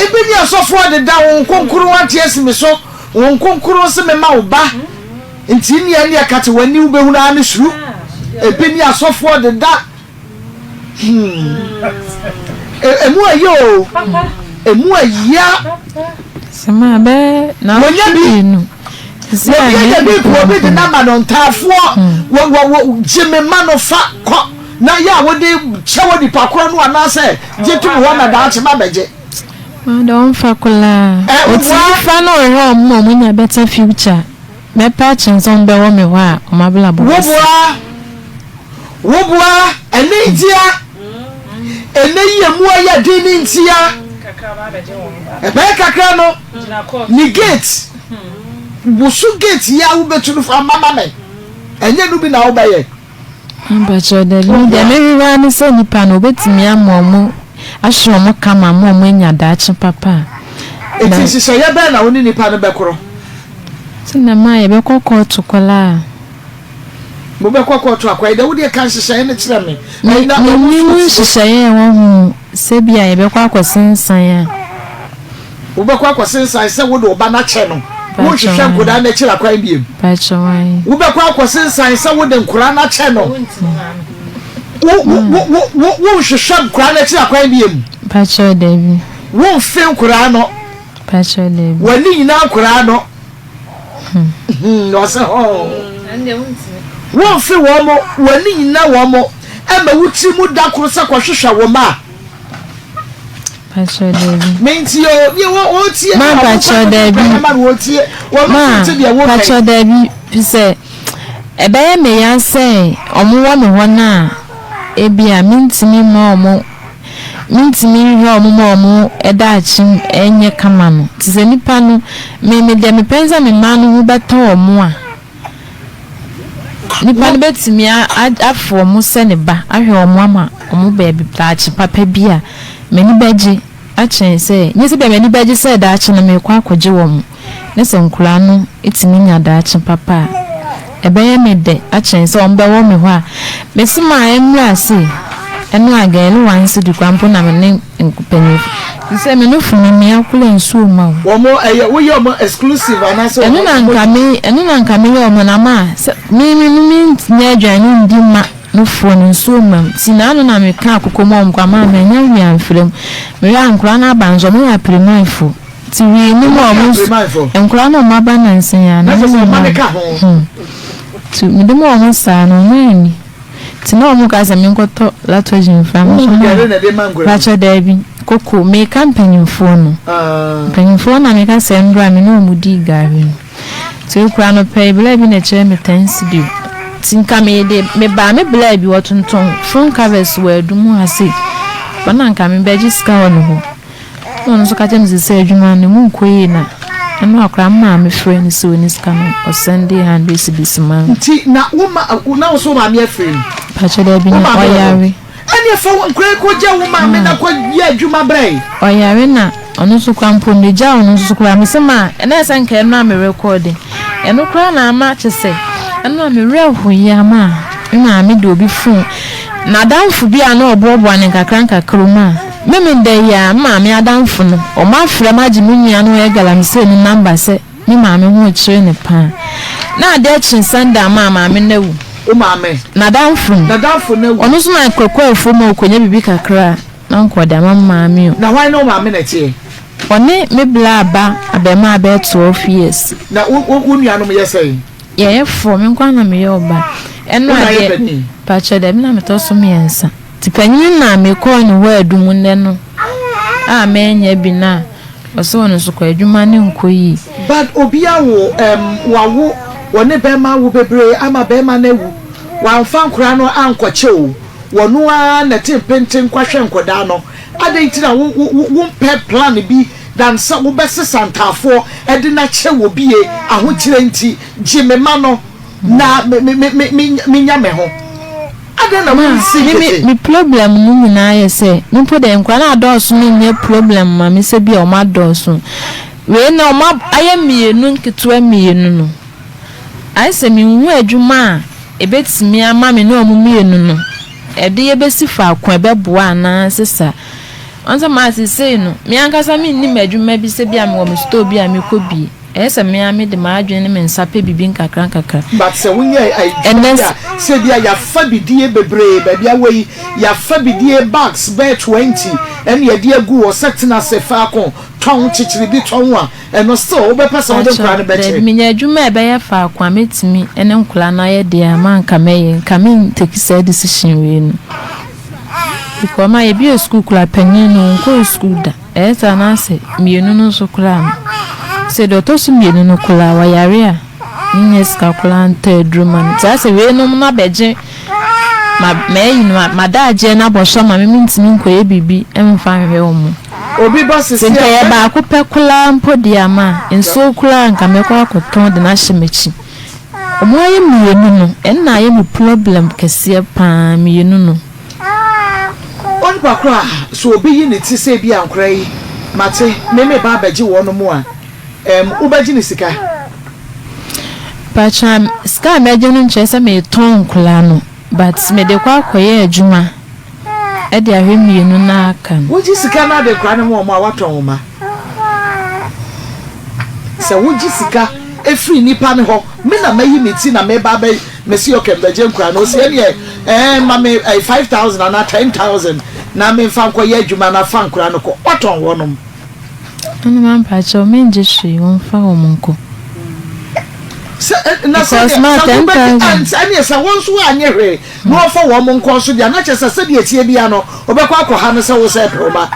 ebe ni asofo de da won konkuru wante asime so won konkuru se me ma wo ba nti ni ani akate wani wo behunu ani suru ebe ni asofo de da emu ayo emu aya sema be na onya bi se ya bi ko bi de na ma no ntafo wo jime ma no fa ko na ya wo de chewo di pakoro no anase jetu wo na da ache ma beje ma don fa kula o ti fa no ro mo mo nya better future me patching zon be wo me wa o ma bla bo wo bua ene ntia ene ye mu aya di ni ntia kakra ba beje wo ba e be kakra no ni gate busu gate ya wo betu fa mama me enye no bi na wo baye ambacho de me wa ni se nipa no betimi amomo ahwe mo kama mo anya daachi papa eti sise ye be na woni nipa no bekoro sina ma ye be kokko tukola mo be kokko tu akwa ida wodi kan sise ne kire me na mo sise ye wo hu se bia ye be kokko sensan ya wo be kokko sensan se wo do ba na che no wo hwehwe nkoda na kire akwa biem pacho wai wo be kokko sensan se wo de nkura na che no wo hwehwe nkura na kire akwa biem pacho debi wo fe nkura no pacho debi wani nyina nkura no no se ho ande wonti wo fe wo mo wani nyina wo mo ema wuti mu da koro se kwhwehwa wo ma pacho debi menti yo ye wo tie ma pacho debi ma wo tie wo mo tie de wo pacho debi pise ebe ye me ya se omo wo me hona ebia mintimi mo omo mintimi hwe omo omo edachim enye kama no tize nipa no me de me penza me ma no beta omo a nipa no betimi afo omo se ne ba ahwe omo ama omo ba ebitachi papa bia meni beji achen se nyese be meni beji se dachi na me kwa akoje wo ne se nkura no etimi nya dachi papa ebeye me de achen se ombe wo me ho a mesima emra se enu aga elu wansi di kwampo na me nkupanyi se me no funu me akula nsuo ma wo mo wo ye mo exclusive anaso enu na nkame yo mo na ma mi nya adwane ndi ma no funu nsuo ma ti na anu na me ka akoko mo nkwa ma me nya wi anfrem me ya nkura na banzo me ya primaifo ti wi ni mo mo nkura na ma ba na nsen ya na ma me ka ho tu mi de mo ho sa no mani ti na mo ka se mi nkoto latoji mfam pacho debi koko me company phone na me ka se ndra me no mudi gari ti kura no pay bla bi na chere me tensi bi tinka me de me ba me bla bi wotonton phone covers we adum ase bana nka me beji ska wono ho no so ka jem se adwuma ne mu nkoyi na eno akra ma me friend so ni ska no o Sunday hand this man ti na wo so ma me friend pacho de bi na oyare ani ne fa nkra ko gya wo ma me na ko ye adwuma brɛ oyare na ono so kwampo ne gya ono so kwa mesema ena sanka no am recording eno kra na ama kyese eno am rehoye ama ina me de obi fun na danfo bi ana obobo ne kakranka kroma meme de ya ma me adanfo no o ma frɛ magye munua no ye galamse ni number se ni ma me ho kyere ne pa na de chin sanda ma me na wu o ma me na danfo na wu ono so na kokwa efo ma okonya bibi kakra na nkoda ma me na why no ma me na tie one me bla ba abema about 12 years na unua no me yesai ye for me kwa na me yoba eno ade pacha de me na me to so me ensa ti panyin na me ko ni ho adum ne no a me nya bi na oso no so kwa adwuma ne nkoyi but obia wo wawo wone be ma wo bebre ama be ma na wu wa mfa nkura no ankɔkye o wono a na tempenten kwahwe nkoda no adentira wo pɛ plan bi dan sa wo bɛse santafo ɛde na kye wo bie ahokyere nti gye me ma no na me nya me ho ade na mo si me problem no nyina yɛ sɛ nipo de nkwa na adɔso no nye problem ma me sɛ bi o ma dɔso we na o ma ayɛ mienu nketewa mienu no ai sɛ me hu adwuma a ebetimi ama me no o mu mienu no ɛde ye besi fa akwa ɛbɛboa na sesa onse ma sese no me ankasa me nni madwuma bi se bia me wo me store bi a me ko bi ese me a me de ma adwene me nsape bibi nkakra but se wonye se bia ya fa bidie bebre ba bia wei ya fa bidie bags be 20 ene ye de agu wo sectina se fa ko ton chichiri bi ton a eno so wo be pesa wo de kra ne be che me nya adwuma e be ya fa akwa metimi ene nkula na ye de ama nka me take say decision we no because my be school kula panyin no ko school da eta na se mienu no so kula se do to so mienu no kula wa yare a nyes ka kula nta druman ta se we no na beje ma me ma da je na bo so ma me ntimi nkoye bibi emfa hwe omo obi boss se ya ba ko pe kula mpodi ama enso kula nka me kwa koton de na hyemechi omo aye mienu no en na aye mu problem kese pa mienu no on bakra so obi yi ne ti se bi ankra yi mate me ba baji wo no mu a ubaji ni sika pacham ska meje no nche me ton kula no but me de kwa koye adwuma e de ahwe mienu na aka woji sika na de kwa ne mo ma waton ma se woji sika efri nipa ne ho me na mayi me ti na me ba ba mesi okembeje nkura no se ne ma me 5000 na 10000 na me fa koye adwuma na fa nkura no ko waton wonom ana man pacho me nje hwe won fa wo monko na se ani se won so anye hwe no fa wo monko so dia na chese se dia tie bia no obekwa akwa no se wo se proma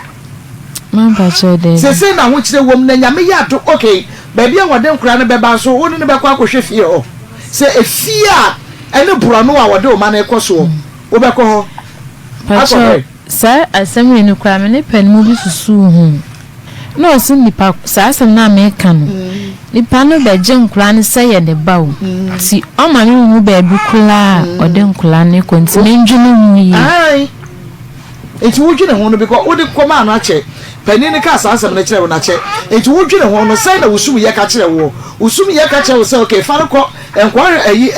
man pacho de se na ho kire wom na nyame ya to okay ba bia wode nkura no beba so woni ne bekwa akwa fie ho se efia ene buro no wa wode o ma na ekoso obekwa ho pacho sa asemi ni kwa me ne pen mu bi susu hu no so nipa sa asem na me kan nipa no be je nkura ne se ye de bawo ti o ma me hu ba bi kula ode nkura ne ko nti me ndwene hu yi ai eti wudwene ho no because wode koma no ache pani ne ka sa asem na kire wo na che eti wudwene ho no sai na wusum ye ka kire wo usum ye ka kire wo say okay fa ko enkware ayi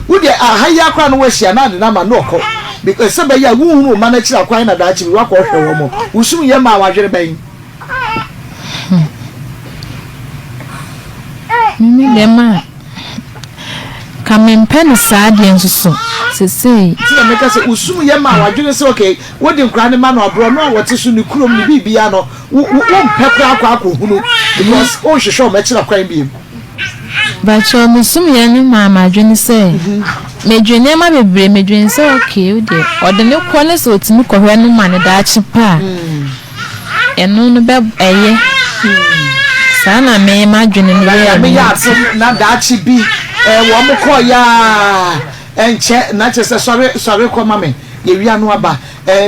wode ahaya akra no wahia na de na ma no ko because se be ya wuhunu ma na kire akwan na da achi wa ko hwe wo mo usum ye ma wadwere ban mimi dema kamempen saade nsusu sesei ti na meka se usum ye ma wadwene se okay wodi nkra ne ma no abro no wote so ni kurom ni bibia no wo mpekra akwa hunu because o hwehwe ma kira kwan bi bacho musum ye ne ma adwene se medwene ma bebre medwene se okay wo de ode ne ko ne se otimi kohwe no ma ne da achi pa eno no be eye sana me madwene ne me ya na dachi bi wo mo ko ya enche na che se sorry ko mame ye wi anu aba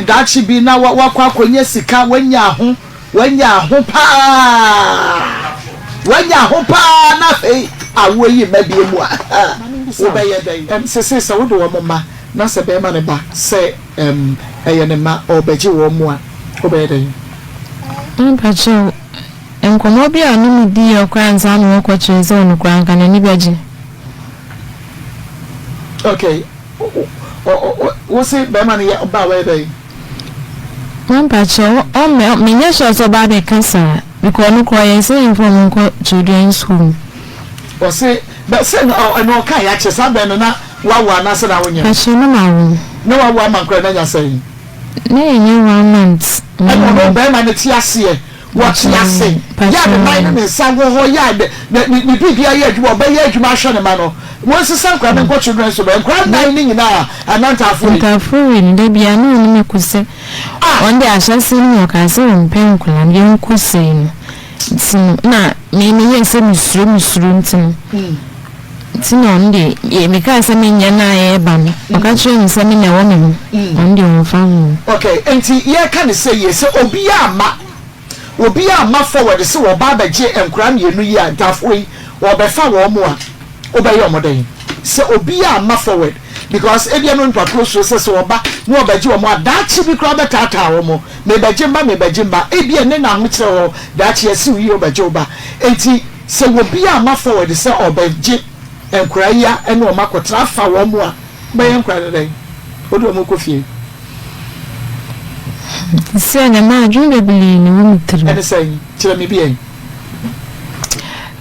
dachi bi na wakwa akonye sika wanya ho pa na fe awo yi mabie mu a wo be ye den se wo do wo ma na se be ma ne ba se ne ma obeji wo mu a obede mpacho enkomo bi anu mu di okwanza na okwoche ze onu kwanka na ni beji okay wo say be man ya ba we dey mpacho o me nya so so ba be kansa because no kwa say inform nko children school o say but say no kan ya chesa be no na wa na say na wonya mpacho no ma wo no wa man kra na nya say na enye 1 month no be man ti ase what you say ya the mind me sango ho ya ni bibia ya adwuma be ya adwuma hwe ne ma no won se san kwa nko children so be kwa nine ni nyina anantafuri ni da bia no ni me kuse on de ashase ni o ka se mpen kula ni nkuse ni na me ye se misuru ntin tino ndi ye me ka se me nya na ye ba no o ka chere ni se me na wo me on de on fa mu okay enti ye ka ni say ye se obi ama forward se wo ba baje enkura mienu yi antafuri wo be fa wo mu a obey omoden se obi ama forward because ebia no npa close so se oba no obaji wo mo adachi bi kra betata wo mo me baje mba ebia ne na ho kire wo dachi esi wi obaji oba enti se obi ama forward se obaji enkura ya ene o makotra fa wo mo a be enkura den odo mo kofie se anya ma adwun bebili ni wo mutri ene say kire me bi en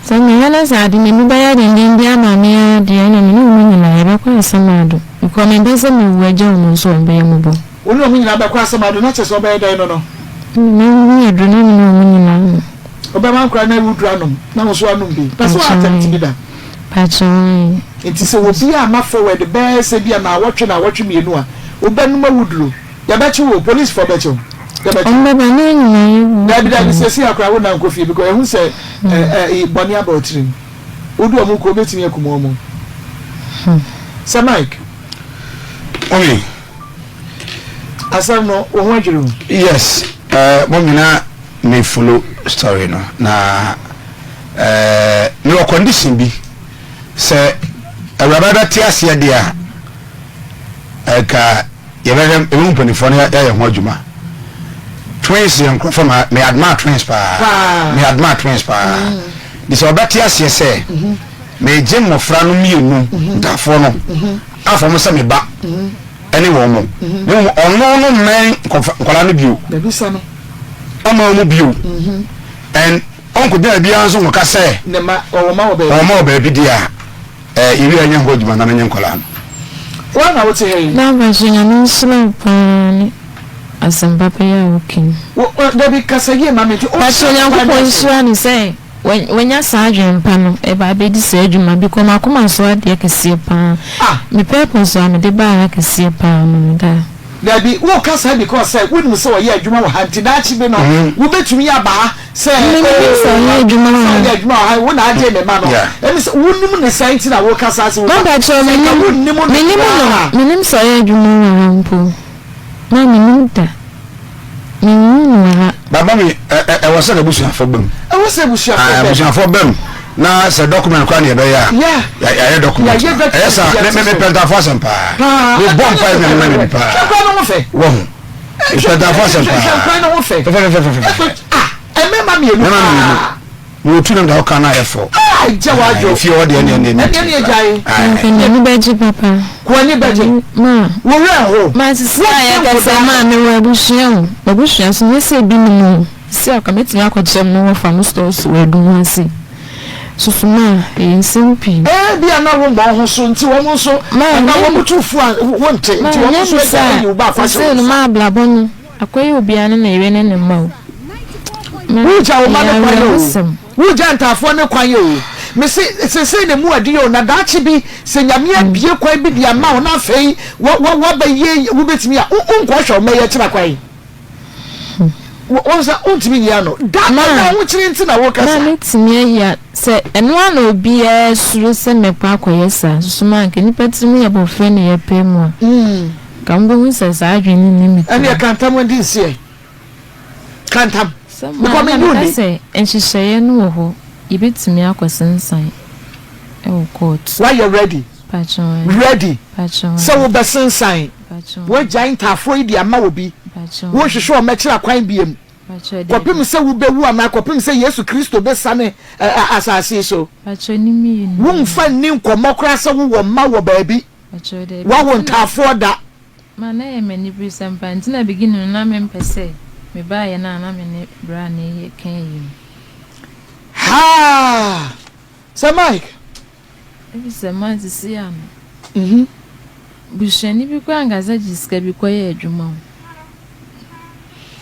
Sami yana sadi me mi baya de ndi ama me ya de na me no nyina ya ba kwa samado because me be se me waje o so be ya mubo ono mu nyina ba kwa samado na che so be dan no me ya do na me no nyina oba man kra na wudu anom na mo so anom bi paso attempt bi da pacho enti se wo bia ma forward be se bia na wotwe mienu a obanum awuduro ya ba chi wo police for becho Omba bana nyina da se akra wo na nkofie because ehun se boni about trim odu omu ko betimi akumo omu Sir Mike Omi asam no wo adwuru yes momina me follow story no na no condition bi se awrabada tiasia dia ka yebere emu panifo na ya ho adwuma twins yanko from me admire twins pa this obati ase se me gem mofra no mienu dafo no afo mo se me ba ene wo mo ono no men kola no bio da bisa no ama mo bio and onko da bia nso mo ka se ne ma o ma oba bi dia iri anya ho djuma na nyen kola no wa na wote hey na ba jinya no slow pan SOMPATV ya working da bi kasage ma me ti o pacho nyankopon sua ni say when ya sergeant pa no e ba be di se adwuma bi ko makoma so ade kese pa me purpose am de ba kese pa no da bi wo kasa because say we no say ye adwuma wo hanti da chi be no wo betumi ya ba say ye adwuma ha wo na ade me ma no e mi say wo nim ne sai ti na wo kasa se wo ba pacho me so ye adwuma wo hampo na minuta baba mi e wose na busu afọ bam e wose busu afọ bam na se document kwa na ebe ya document sa me penta for sampa we bomb pa me pa kwa no fe wo penta for sampa kwa no fe e me ma mi elu wo tu na da ka na efo jawajo fi o de ne ejai ni beji papa ko ni beji ma wo re ho ma sisi ya ka se ma me wo abushia so ne se bi mu si akameti akọchem no wo fa no stores we du ase susuma simpi bia na wo mbo ho so nti wo mo so na wo mutufu wo nte nti wo mo so e you ba fa se no ma blabon akoyi obia ne na ire ne ne ma o wuja o ma ne kwayo wuja ntafo ne kwayo me se ne mu adi o na dachi bi se nyame abie kwan bi dia ma o na afei wo ba ye wo betimi a unkwo hwe me ye kira kwan wo sa untimi ya no da na wo kire nti na wo kasa na metimi ya se eno ana obi e suru se mekwa akoyesa susuma nke ni petimi ya bo fe ne ye pemu ka mbo hu se sa adwini ni mi ani kantam ndi nsie kantam because me no say enhihye no ho ibetimi akosensan e wo court why you ready pacho ready so wo besensan wo giant afro idi ama obi wo hwehwe o mekira kwan biem kopim se wo bewu ama kopim se Yesu Kristo be sane asase so wo mfa ni nkomokra se wo ma wo baabi wa wo ntafo da mana ye mani brisampa ntina beginning na me mpese me ba ye na me ne bra ne ye kan yi ha so Mike ebise manzi siam bushani bi kwa ngaza jiska bi kwa ye adwuma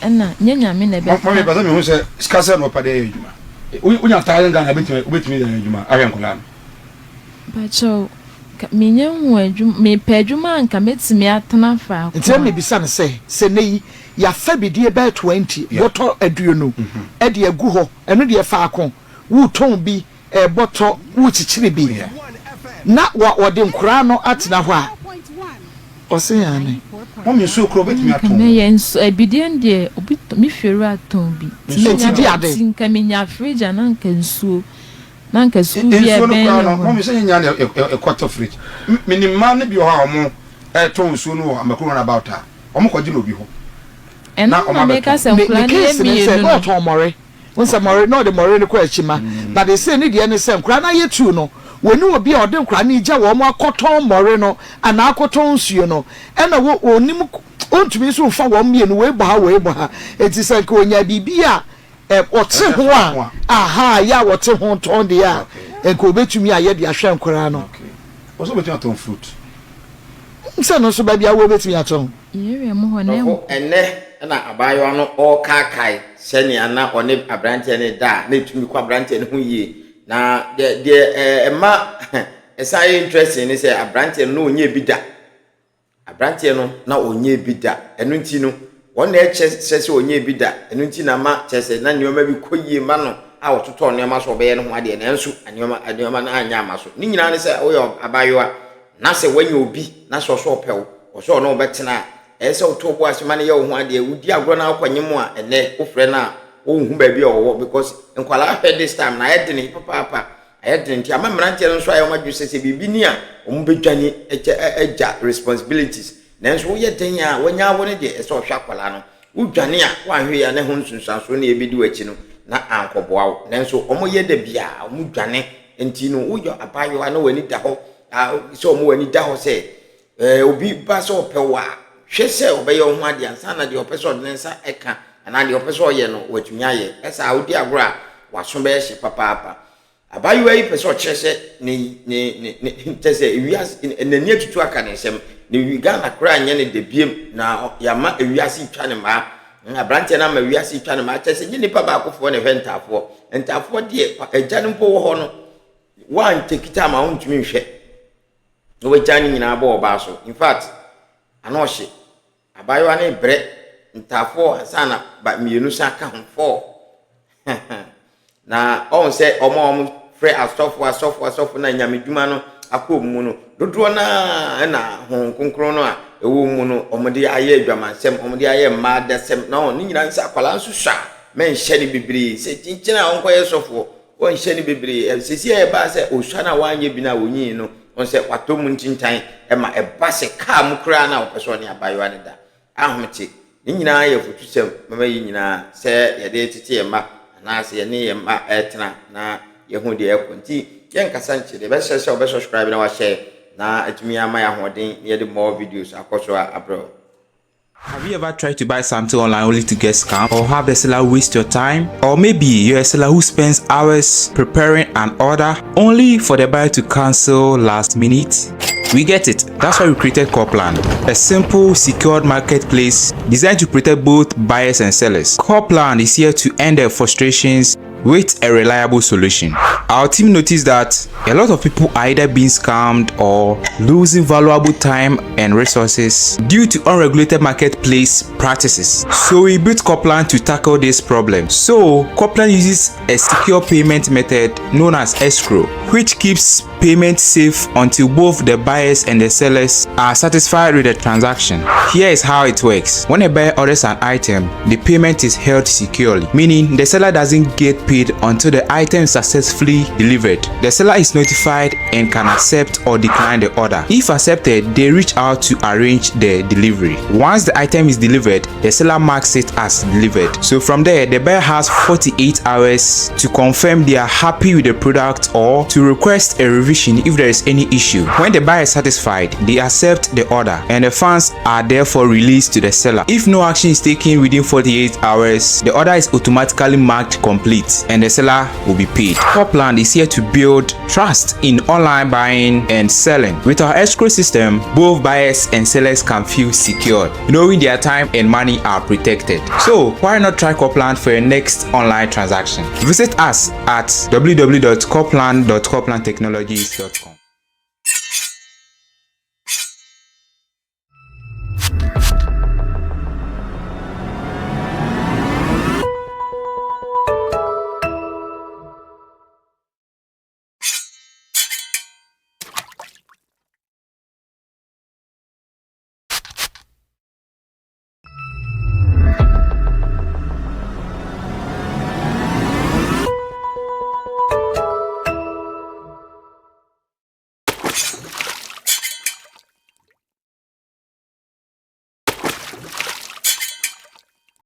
ena nyanya me na be mama ba me hu se skasa no pa de ye adwuma unya taare nga na betimi ya adwuma ahwenkola no bacho minye hu adwuma me pa adwuma anka metimi atena fa ntia me bisa ne se nei ya fa bi de be 20 boto aduonu e de agu ho eno de fa akon wu ton bi boto wu chichiri bi na wa de nkura no atena ho a osiyane mama so kro betimi aton me yenso ebidien de obi mi fere aton bi ti ade tinka menya fridge ananka nsuo nanka su bi e ben mama so nya na e quarter fridge minimum ne bi ho a omo ton nsuo no amakuru na about a omo kwaji no bi ho na o make us plan me say no ton more wonsa more no de more ne kwa achima but they say ne de ne say nkura na yetu no woni obi a ode nkura na ija wo mo akoton more no ana akoton nsuo no ena wo onim ontumi so fa wo mienu we bo ha eti say ko onya bibi a ote ho a aha ya wote ho ton de a enko betumi aye de ahwe nkura no oso betumi aton fruit nse no so ba bia wo betumi aton yere mo ho ne enne na abayo no o kakai seni ana one abrante ne da na etumi kwa abrante ne ho yie na de ema esa interesting ni say abrante no onye bi da abrante no na onye bi da enu nti no won na chese onye bi da enu nti na ma chese na nioma bi koyie ma no a wototo nioma so be ye no ho ade na enso nioma na anya ma so ni nyina ne say oyo abayo a na se wanya obi na so pew o so no betena ese otobo asema ne ye ho ade udi agro na akwanyem a ene ofre na ohun ba bi owo because enkwala head this time na yedini papa ayedini nti amamrante no so ayo madwu sese bibi ni a ombedwane eja responsibilities nanso wo yeden a wanya wo ne de ese ohwa kwala no udwane a wanhwe ya ne ho nsunsanso na ebedi wachi no na ankoboa wo nanso omo yede bia omudwane enti no uyo abayo na wani da ho so omo wani da ho se obi ba so pewa hwese obeye ho ade ansa na de opeso de nsa eka ana de opeso ye no watumi aye esa audi agora waso be hye papa abayo yi peso kyerese ne tese ewias nani atutu aka ne nsem ne wiga na kra anye ne de biem na yama ewiase twa ne ma abrante na ma ewiase twa ne ma kyerese nyi nipa ba akofo ne entafo de agya ne mpo wo ho no wan tekita ma ontumi hwe no wagya ne nyina ba oba so in fact ana ohye abayo ane bre ntafo sana ba mienu saka ho 4 na on se omo free asofo na nyamedwuma no akomu no dodo na hon konkron no a ewo mu no omde aye adwamansem omde aye ma desem na on nyina nsa akwala nso sha men hye ne bibiri se kinkyina onkoye sofo on hye ne bibiri sesi e ba se osha na wanye bi na wonyi no on se watomu ntintan e ma e ba se ka mu kra na opeso ne abayo ane da ahomte ni nyina ye fotusem mama yi nyina se ye de tete ye ma na se ye ne ye ma etena na ye hu de ekonti ye nkasa nche de be se obe subscribe na wa share na atumi ama ya hoden ye de more videos akoso abro. Have you ever tried to buy something online only to get scammed, or have the seller waste your time? Or maybe you're a seller who spends hours preparing an order only for the buyer to cancel last minute? We get it. That's why we created Corpland, a simple, secured marketplace designed to protect both buyers and sellers. Corpland is here to end their frustrations with a reliable solution. Our team noticed that a lot of people are either being scammed or losing valuable time and resources due to unregulated marketplace practices. So we built Corpland to tackle this problem. So Corpland uses a secure payment method known as escrow, which keeps payment safe until both the buyers and the sellers are satisfied with the transaction. Here is how it works. When a buyer orders an item, the payment is held securely, meaning the seller doesn't get paid until the item is successfully delivered. The seller is notified and can accept or decline the order. If accepted, they reach out to arrange the delivery. Once the item is delivered, the seller marks it as delivered. So from there, the buyer has 48 hours to confirm they are happy with the product or to request a revision if there is any issue. When the buyer is satisfied, they accept the order and the funds are therefore released to the seller. If no action is taken within 48 hours, the order is automatically marked complete and the seller will be paid. Corpland is here to build trust in online buying and selling. With our escrow system, both buyers and sellers can feel secured, knowing their time and money are protected. So why not try Corpland for your next online transaction? Visit us at www.corplandtechnologies.com.